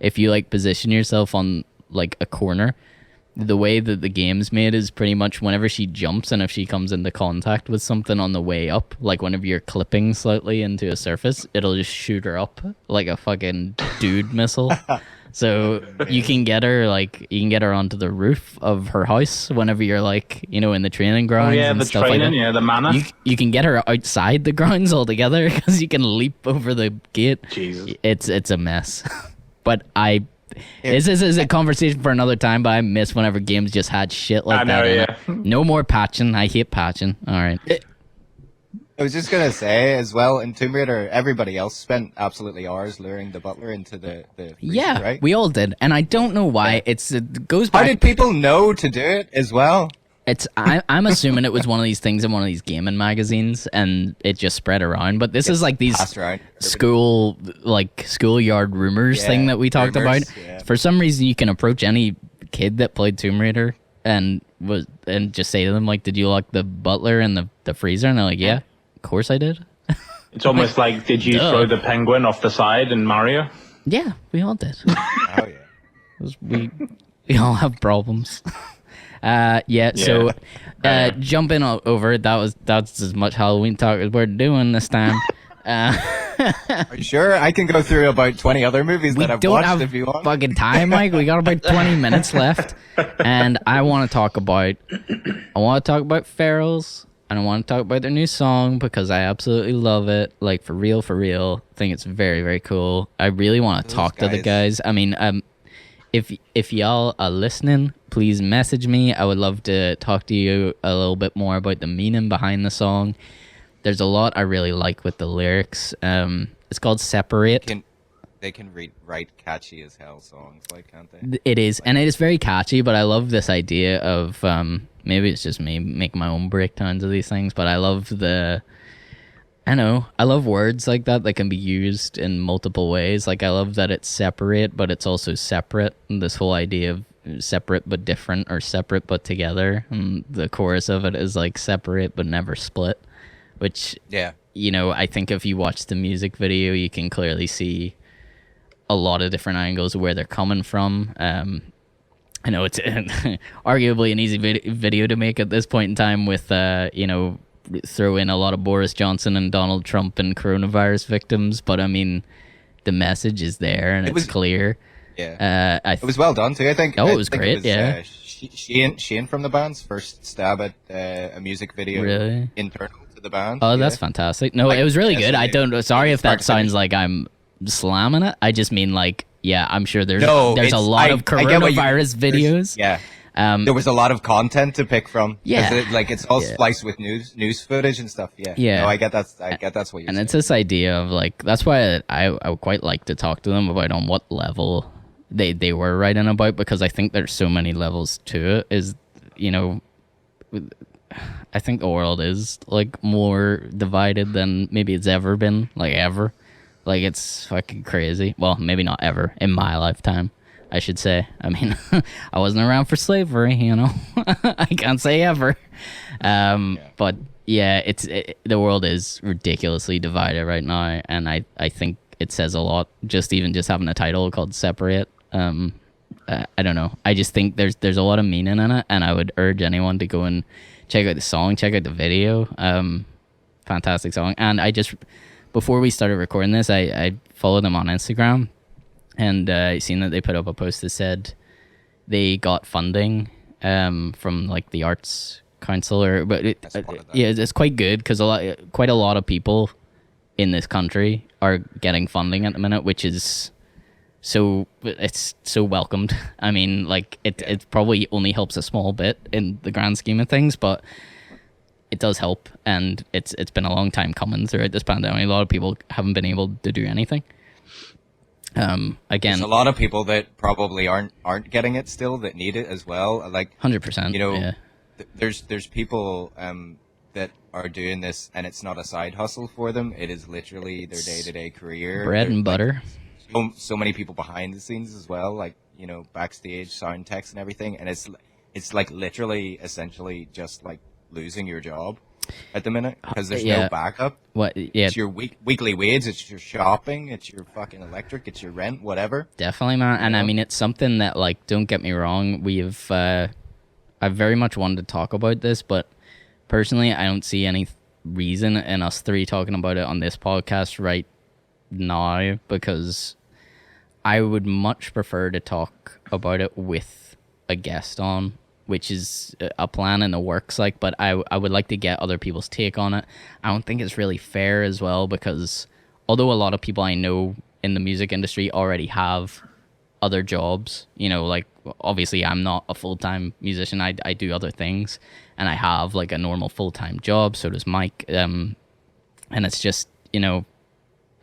if you like position yourself on like a corner, the way that the game's made is pretty much whenever she jumps and if she comes into contact with something on the way up, like whenever you're clipping slightly into a surface, it'll just shoot her up like a fucking dude missile. So you can get her onto the roof of her house whenever you're like, in the training grounds and the stuff training, like that. the manor. You can get her outside the grounds altogether because you can leap over the gate. Jesus. It's a mess. But this is a conversation for another time, but I miss whenever games just had shit like that in it. No more patching. I hate patching. All right. I was just gonna say as well, in Tomb Raider, everybody else spent absolutely hours luring the butler into the freezer, right? We all did, and I don't know why. It goes back. How did people know to do it as well? I'm assuming it was one of these things in one of these gaming magazines, and it just spread around. But this is like these schoolyard rumors thing that we talked about. Yeah. For some reason, you can approach any kid that played Tomb Raider and just say to them like, "Did you lock the butler in the freezer?" And they're like, "Yeah, of course I did." It's almost like, did you throw the penguin off the side in Mario? Yeah, we all did. Oh yeah. We all have problems. So jumping over, that's as much Halloween talk as we're doing this time. Are you sure? I can go through about 20 other movies that I've watched if you want. Fucking time, Mike. We got about 20 minutes left, and I want to talk about Ferals, and I want to talk about their new song because I absolutely love it. Like for real. I think it's very, very cool. I really want to talk to the guys. I mean, if y'all are listening, please message me. I would love to talk to you a little bit more about the meaning behind the song. There's a lot I really like with the lyrics. It's called Separate. They can write catchy as hell songs, like, can't they? It is, and it is very catchy, but I love this idea of, maybe it's just me making my own breakdowns of these things, but I love I love words like that can be used in multiple ways. Like, I love that it's separate, but it's also separate. And this whole idea of separate but different, or separate but together. And the chorus of it is like separate but never split, which, I think if you watch the music video, you can clearly see a lot of different angles of where they're coming from. I know it's arguably an easy video to make at this point in time with, throw in a lot of Boris Johnson and Donald Trump and coronavirus victims, but I mean, the message is there and it's clear. Yeah, it was well done too. I think. Oh, it was great. Shane from the band's first stab at a music video internal to the band. Oh, that's fantastic. No, it was really good. I don't. Sorry if that sounds like I'm slamming it. I just mean like, I'm sure there's a lot of coronavirus videos. Yeah. There was a lot of content to pick from. Yeah, it's all spliced with news footage and stuff. Yeah, yeah. No, I get that. I get that's what you're saying. And it's this idea of like, that's why I would quite like to talk to them about on what level they were writing about, because I think there's so many levels to it. Is I think the world is like more divided than maybe it's ever been, like ever. Like, it's fucking crazy. Well, maybe not ever in my lifetime, I should say. I mean, I wasn't around for slavery, I can't say ever. But yeah, the world is ridiculously divided right now, and I think it says a lot. Just having a title called Separate. I don't know. I just think there's a lot of meaning in it, and I would urge anyone to go and check out the song, check out the video. Fantastic song. And before we started recording this, I followed them on Instagram, and I seen that they put up a post that said they got funding from like the Arts Council, it's quite good because quite a lot of people in this country are getting funding at the minute, which is it's so welcomed. I mean, like it probably only helps a small bit in the grand scheme of things, but it does help, and it's been a long time coming throughout this pandemic. A lot of people haven't been able to do anything. Again, there's a lot of people that probably aren't getting it still, that need it as well. Like 100%. There's people that are doing this, and it's not a side hustle for them. It is literally their day-to-day career, bread and butter. So many people behind the scenes as well, like backstage, sound techs and everything, and it's like literally, essentially, just like losing your job at the minute because there's no backup. It's your weekly wage, it's your shopping, it's your fucking electric, it's your rent, whatever. Definitely, man. And I mean, it's something that, like, don't get me wrong, I very much wanted to talk about this, but personally I don't see any reason in us three talking about it on this podcast right now, because I would much prefer to talk about it with a guest on, which is a plan in the works. Like, but I would like to get other people's take on it. I don't think it's really fair as well, because although a lot of people I know in the music industry already have other jobs, you know, like obviously I'm not a full-time musician. I do other things, and I have like a normal full-time job. So does Mike. And it's just, you know,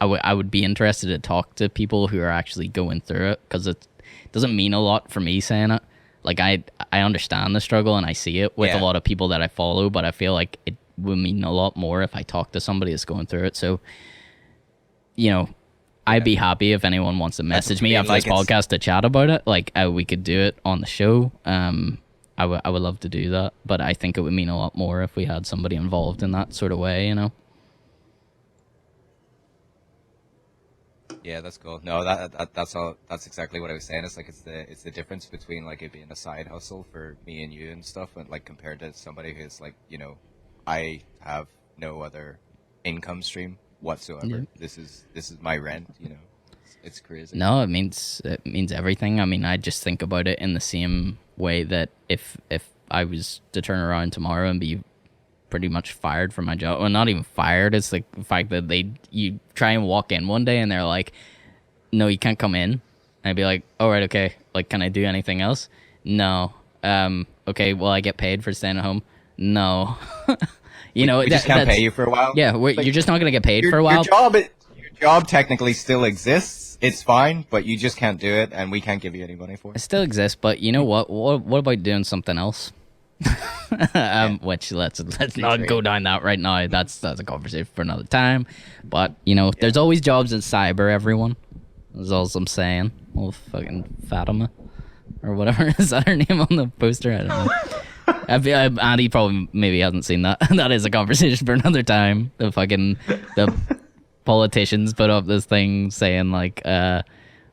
I would be interested to talk to people who are actually going through it, because it doesn't mean a lot for me saying it. Like I understand the struggle and I see it with a lot of people that I follow, but I feel like it would mean a lot more if I talk to somebody that's going through it. So, you know, I'd be happy if anyone wants to message me after this podcast to chat about it. Like we could do it on the show. I would love to do that, but I think it would mean a lot more if we had somebody involved in that sort of way, you know? Yeah, that's cool. No, that's all. That's exactly what I was saying. It's like it's the difference between like it being a side hustle for me and you and stuff, and like compared to somebody who's like, you know, I have no other income stream whatsoever. Yeah. This is my rent. You know, it's crazy. No, it means everything. I mean, I just think about it in the same way that if I was to turn around tomorrow and be pretty much fired from my job, well, not even fired, it's like the fact that you try and walk in one day and they're like, no, you can't come in. And I'd be like, all right, okay, like, can I do anything else? No. Okay, well, I get paid for staying at home? No. You know, we just can't pay you for a while. Yeah, like, you're just not gonna get paid for a while. Your job technically still exists. It's fine, but you just can't do it, and we can't give you any money for it. It still exists, but you know what about doing something else? Which let's not go down that right now. That's a conversation for another time. But you know, there's always jobs in cyber. Everyone, that's all I'm saying. Oh, fucking Fatima or whatever is that her name on the poster? I don't know. Andy probably maybe hasn't seen that. That is a conversation for another time. The politicians put up this thing saying like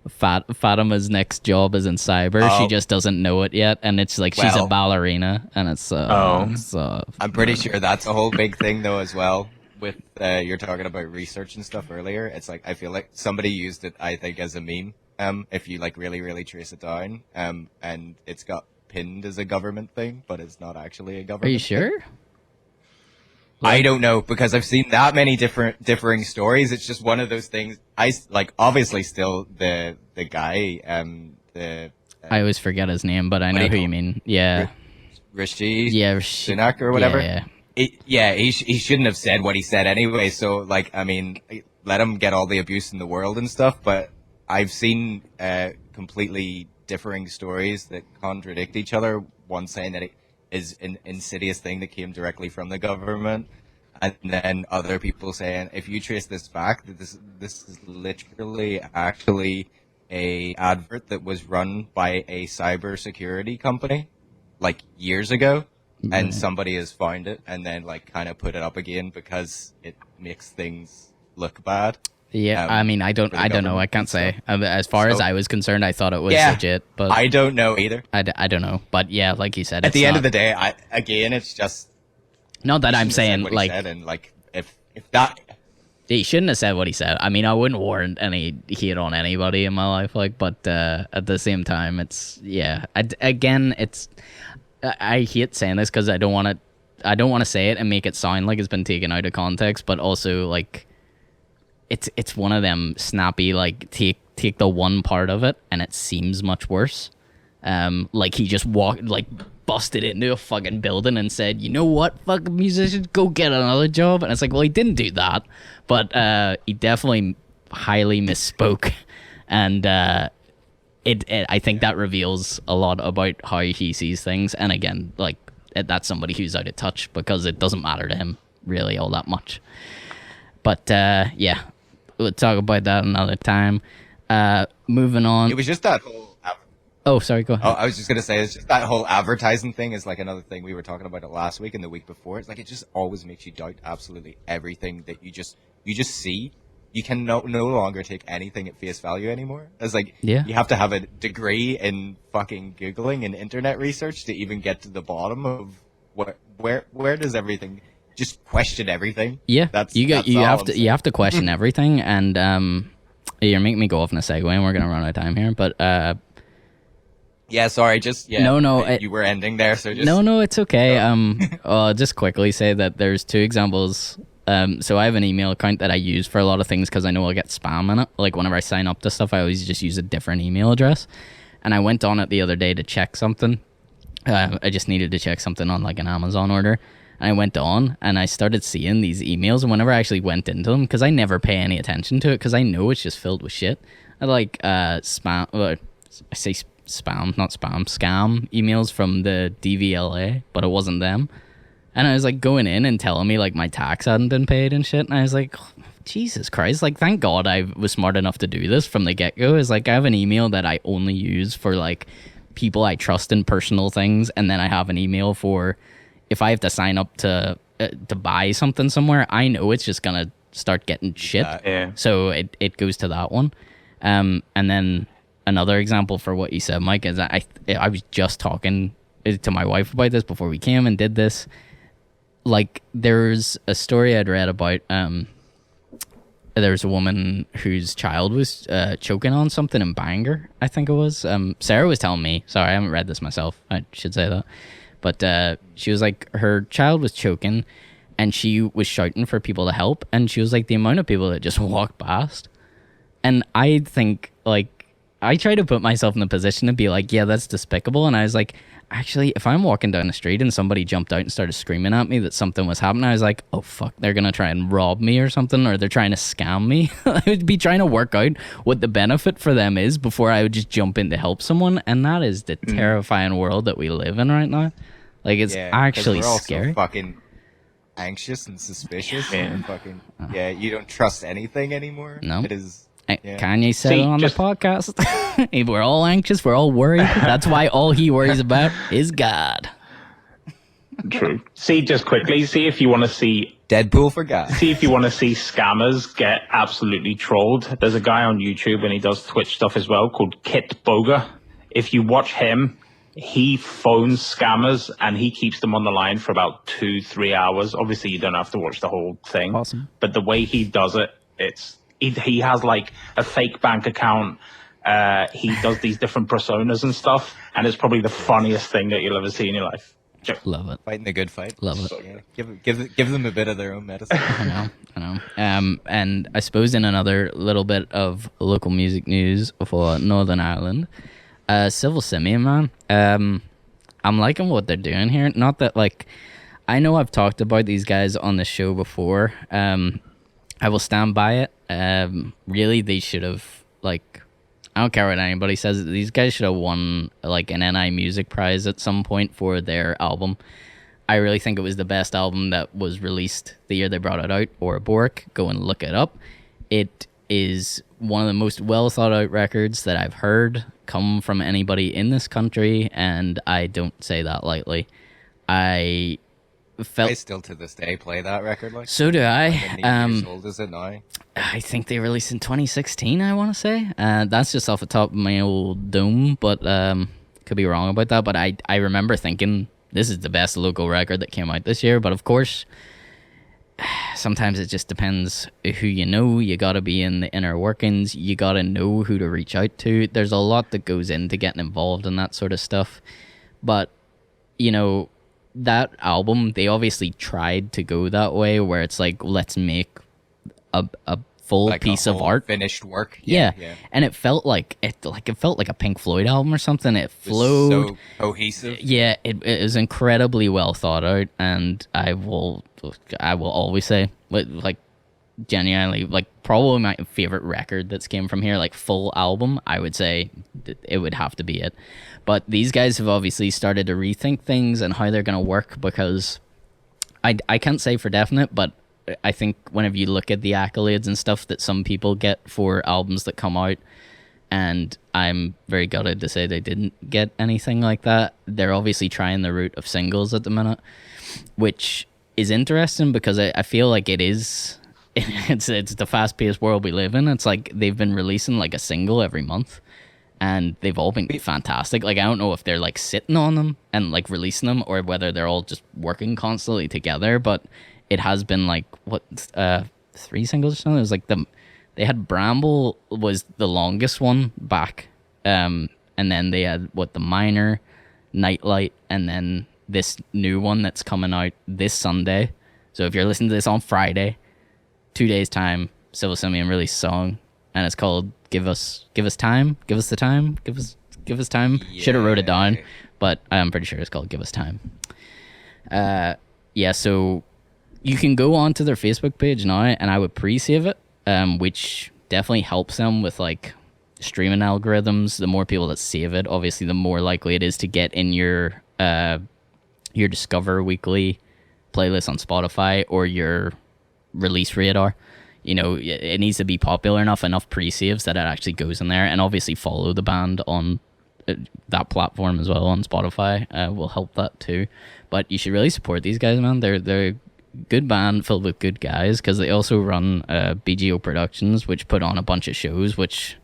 Fatima's next job is in cyber. She just doesn't know it yet, and it's like she's a ballerina, and it's I'm pretty sure that's a whole big thing though as well. With you're talking about research and stuff earlier, it's like I feel like somebody used it, I think, as a meme. If you like really trace it down, and it's got pinned as a government thing, but it's not actually a government. Are you sure? Thing. I don't know, because I've seen that many differing stories. It's just one of those things. I like obviously still the guy I always forget his name, but I know who you mean. Yeah, Rishi. Yeah, Sunak or whatever. Yeah. He shouldn't have said what he said anyway. So like, I mean, let him get all the abuse in the world and stuff. But I've seen completely differing stories that contradict each other. One saying that it is an insidious thing that came directly from the government, and then other people saying, if you trace this back, that this is literally actually a advert that was run by a cybersecurity company like years ago, and somebody has found it and then like kind of put it up again because it makes things look bad. Yeah, I mean, I don't know. I can't say. As far as I was concerned, I thought it was legit, but I don't know either. I don't know, but yeah, like you said, at the end of the day, it's just not that I'm saying like, and like if that he shouldn't have said what he said. I mean, I wouldn't warrant any hate on anybody in my life, like, but at the same time, it's I hate saying this because I don't want to say it and make it sound like it's been taken out of context, but also like. It's one of them snappy, like take the one part of it and it seems much worse. Like he just busted into a fucking building and said, you know what, fucking musicians, go get another job. And it's like, well, he didn't do that, but he definitely highly misspoke. And I think that reveals a lot about how he sees things. And again, like that's somebody who's out of touch because it doesn't matter to him really all that much. But yeah. We'll talk about that another time. Moving on. It was just that whole... Oh, sorry, go ahead. I was just going to say, it's just that whole advertising thing is like another thing. We were talking about it last week and the week before. It's like it just always makes you doubt absolutely everything that you just see. You can no longer take anything at face value anymore. It's like you have to have a degree in fucking Googling and internet research to even get to the bottom of where does everything... Just question everything. Yeah, you have to question everything, and You're making me go off in a segue, and we're gonna run out of time here. But Yeah, sorry, just you were ending there, so just no, it's okay. I'll just quickly say that there's two examples. So I have an email account that I use for a lot of things because I know I'll get spam in it. Like whenever I sign up to stuff, I always just use a different email address. And I went on it the other day to check something. I just needed to check something on like an Amazon order. And I went on and I started seeing these emails. And whenever I actually went into them, because I never pay any attention to it because I know it's just filled with shit. I like spam. I say spam, not spam, scam emails from the DVLA, but it wasn't them. And I was like going in and telling me like my tax hadn't been paid and shit. And I was like, oh, Jesus Christ, like thank God I was smart enough to do this from the get-go. Is like I have an email that I only use for like people I trust in personal things. And then I have an email for if I have to sign up to buy something somewhere, I know it's just going to start getting shit. Yeah. So it goes to that one. And then another example for what you said, Mike, is I was just talking to my wife about this before we came and did this. Like, there's a story I'd read about, there's a woman whose child was choking on something in Bangor, I think it was. Sarah was telling me, sorry, I haven't read this myself, I should say that. But she was like, her child was choking, and she was shouting for people to help, and she was like, the amount of people that just walked past. And I think, like, I try to put myself in the position to be like, yeah, that's despicable. And I was like, actually, if I'm walking down the street and somebody jumped out and started screaming at me that something was happening, I was like, oh, fuck, they're going to try and rob me or something, or they're trying to scam me. I would be trying to work out what the benefit for them is before I would just jump in to help someone. And that is the terrifying world that we live in right now. Like, it's actually we're all scary. So fucking anxious and suspicious. And fucking, you don't trust anything anymore. No. It is... Yeah. Kanye said it on the podcast. We're all anxious. We're all worried. That's why all he worries about is God. True. See, just quickly, see if you want to see... Deadpool for God. See if you want to see scammers get absolutely trolled. There's a guy on YouTube, and he does Twitch stuff as well, called Kit Boga. If you watch him, he phones scammers, and he keeps them on the line for about 2-3 hours. Obviously, you don't have to watch the whole thing. Awesome. But the way he does it, it's... He has like a fake bank account. He does these different personas and stuff, and it's probably the funniest thing that you'll ever see in your life. Love it. Fighting the good fight. Love it. Yeah. Give them a bit of their own medicine. I know. And I suppose in another little bit of local music news for Northern Ireland, Civil Simian, man. I'm liking what they're doing here. Not that, like, I know I've talked about these guys on the show before. I will stand by it. Really, they should have, like, I don't care what anybody says, these guys should have won, like, an NI Music Prize at some point for their album. I really think it was the best album that was released the year they brought it out, or Bork. Go and look it up. It is one of the most well thought out records that I've heard come from anybody in this country, and I don't say that lightly. I still to this day play that record. Like, so do I. Years old is it now? I think they released in 2016. I want to say that's just off the top of my old dome, but could be wrong about that. But I remember thinking this is the best local record that came out this year. But of course, sometimes it just depends who you know. You got to be in the inner workings. You got to know who to reach out to. There's a lot that goes into getting involved in that sort of stuff. But you know, that album, they obviously tried to go that way, where it's like, let's make a full like piece a of whole art, finished work. Yeah. And it felt like it felt like a Pink Floyd album or something. It flowed, so cohesive. Yeah, it is incredibly well thought out, and I will always say, like, genuinely, like, probably my favorite record that's came from here, like, full album, I would say it would have to be it. But these guys have obviously started to rethink things and how they're going to work, because I can't say for definite, but I think whenever you look at the accolades and stuff that some people get for albums that come out, and I'm very gutted to say they didn't get anything like that, they're obviously trying the route of singles at the minute, which is interesting because I feel like it is... It's the fast-paced world we live in. It's like they've been releasing like a single every month, and they've all been fantastic. Like, I don't know if they're like sitting on them and like releasing them, or whether they're all just working constantly together. But it has been like 3 singles or something. It was like the They had Bramble was the longest one back, and then they had the Minor, Nightlight, and then this new one that's coming out this Sunday. So if you're listening to this on Friday, 2 days time, Civil Simian released a song, and it's called "Give Us Time, Give Us the Time, Give Us Time." Should have wrote it down, but I'm pretty sure it's called "Give Us Time." Yeah, so you can go onto their Facebook page now, and I would pre-save it, which definitely helps them with like streaming algorithms. The more people that save it, obviously, the more likely it is to get in your Discover Weekly playlist on Spotify or your release radar. You know, it needs to be popular enough pre-saves that it actually goes in there, and obviously follow the band on that platform as well on Spotify will help that too. But you should really support these guys, man. They're a good band filled with good guys, because they also run BGO Productions, which put on a bunch of shows, which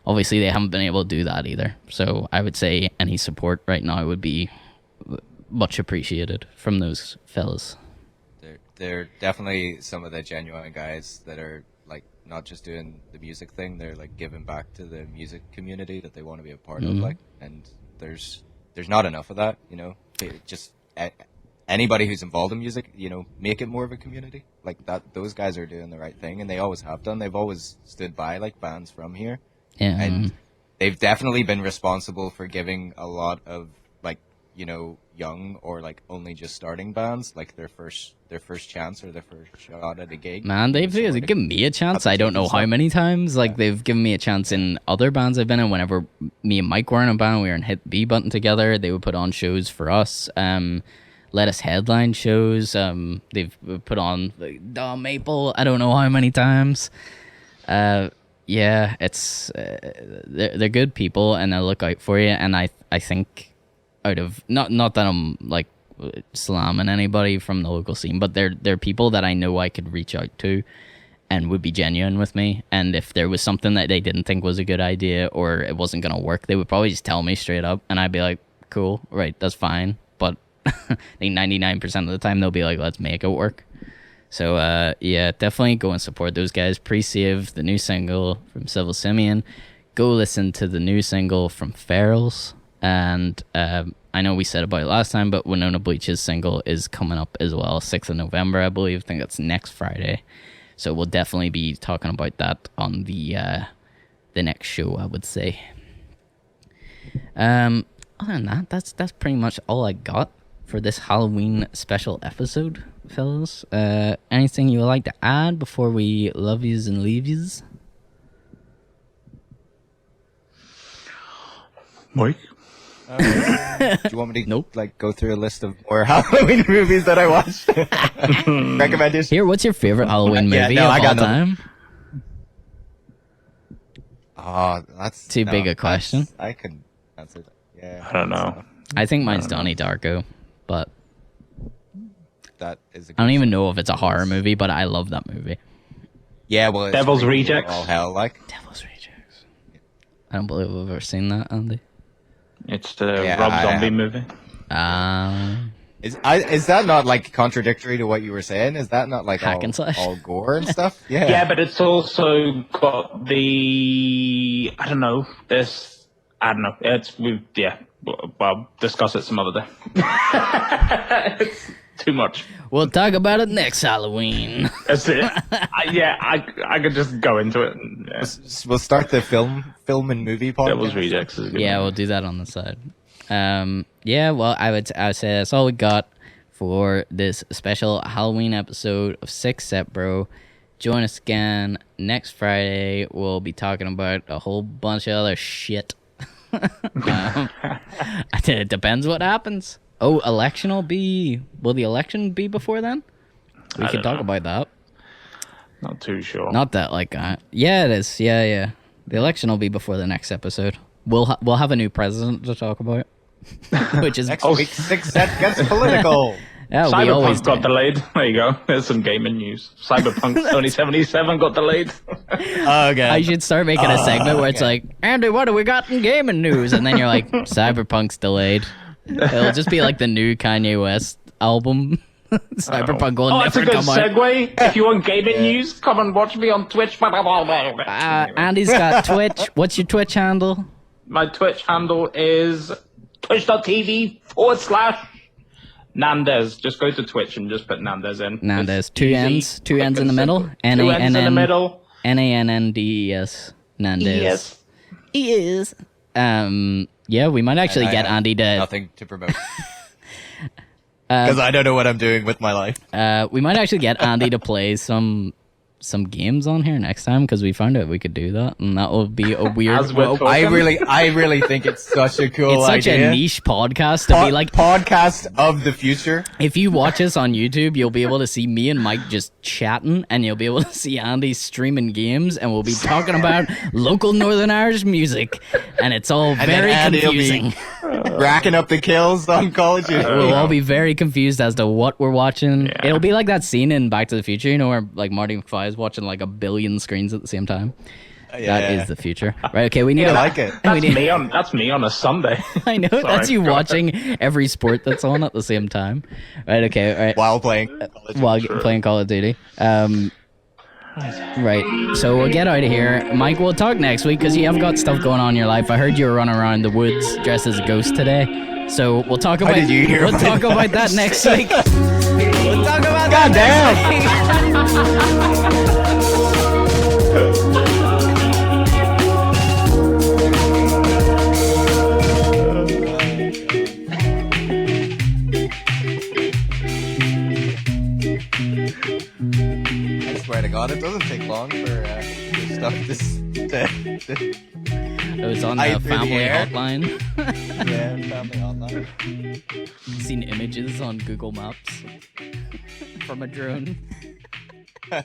obviously they haven't been able to do that either. So I would say any support right now would be much appreciated from those fellas. They're definitely some of the genuine guys that are like not just doing the music thing. They're like giving back to the music community that they want to be a part of. Like, and there's not enough of that. You know, just anybody who's involved in music, you know, make it more of a community. Like that, those guys are doing the right thing, and they always have done. They've always stood by like bands from here, and they've definitely been responsible for giving a lot of like, you know, young or like only just starting bands like their first chance or their first shot at a gig. Man, they've given me a chance. I don't know how many times. Like they've given me a chance in other bands I've been in. Whenever me and Mike were in a band, we were in Hit B Button together. They would put on shows for us. Let us headline shows. They've put on like Dom Maple. I don't know how many times. Yeah, it's they're good people, and they'll look out for you. And I think out of not that I'm like slamming anybody from the local scene, but they're people that I know I could reach out to and would be genuine with me. And if there was something that they didn't think was a good idea or it wasn't gonna work, they would probably just tell me straight up, and I'd be like, cool, right, that's fine. But I think 99% of the time they'll be like, let's make it work. So yeah, definitely go and support those guys. Pre-save the new single from Civil Simian. Go listen to the new single from Ferals. And I know we said about it last time, but Winona Bleach's single is coming up as well, 6th of November, I believe. I think that's next Friday. So we'll definitely be talking about that on the next show, I would say. Other than that, that's pretty much all I got for this Halloween special episode, fellas. Anything you would like to add before we love yous and leave yous? Mike? Do you want me to Nope. like go through a list of more Halloween movies that I watched? Recommendation. Here, what's your favorite Halloween movie Yeah, no, of I all got time? Oh, that's Too big a question. I can answer that. Yeah. I don't know. I think mine's Donnie Darko, but That is. I don't even know if it's a horror movie, but I love that movie. Yeah, well, it's Devil's pretty Rejects. All hell, like. Devil's Rejects. I don't believe I've ever seen that, Andy. It's the Yeah, Rob I Zombie have. movie. Is that not like contradictory to what you were saying? Is that not like Hack and slash? all gore and stuff? Yeah. Yeah, but it's also got the I don't know. Well, discuss it some other day. It's too much. We'll talk about it next Halloween. That's it. I could just go into it. And, yeah. We'll start the film and movie podcast. Devil's Rejects is a good. Yeah, one. we'll do that on the side. Yeah, well, I would say that's all we got for this special Halloween episode of Six Set Bro. Join us again next Friday. We'll be talking about a whole bunch of other shit. It depends what happens. Oh, will the election be before then? We I could don't talk know. about that. Not too sure. Not that yeah, it is. Yeah. The election will be before the next episode. We'll have a new president to talk about, which is Next week, Six Set gets political. yeah, we always Cyberpunk got do. delayed. There you go. There's some gaming news. Cyberpunk 2077 got delayed. Okay. I should start making a segment where it's like, Andy, what do we got in gaming news? And then you're like, Cyberpunk's delayed. It'll just be like the new Kanye West album. Cyberpunk will Oh, that's a never good come out. segue. If you want gaming news, come and watch me on Twitch. Andy's got Twitch. What's your Twitch handle? My Twitch handle is twitch.tv/Nandez. Just go to Twitch and just put Nandez in. Nandez. It's Two easy, N's. Two quick N's in and the middle. simple. Two N's in the middle. Nanddes. Nandez. Yes. Yes. Yeah, we might actually I get have Andy to. nothing to promote. Because I don't know what I'm doing with my life. We might actually get Andy to play some games on here next time because we found out we could do that, and that will be a weird. As we're talking. I really think it's such a cool It's such idea. a niche podcast to be like. Podcast of the future. If you watch us on YouTube, you'll be able to see me and Mike just chatting, and you'll be able to see Andy streaming games, and we'll be talking about local Northern Irish music, and it's all very Andy will be confusing. racking up the kills on Call of Duty. We'll all be very confused as to what we're watching. Yeah. It'll be like that scene in Back to the Future, you know, where like Marty McFly is watching like a billion screens at the same time. That is the future, right? Okay, we need I to like it. That's me on a Sunday. I know that's you go watching every sport that's on at the same time, right? Okay, all right. While playing. Playing Call of Duty. Right. So we'll get out of here. Mike, we'll talk next week because you have got stuff going on in your life. I heard you were running around the woods dressed as a ghost today. So we'll talk about. did you hear We'll about talk about that next week. We'll talk about God that I swear to God, it doesn't take long for your stuff to It was on Eye the through the family air. hotline. yeah, family online. Seen images on Google Maps from a drone. Okay.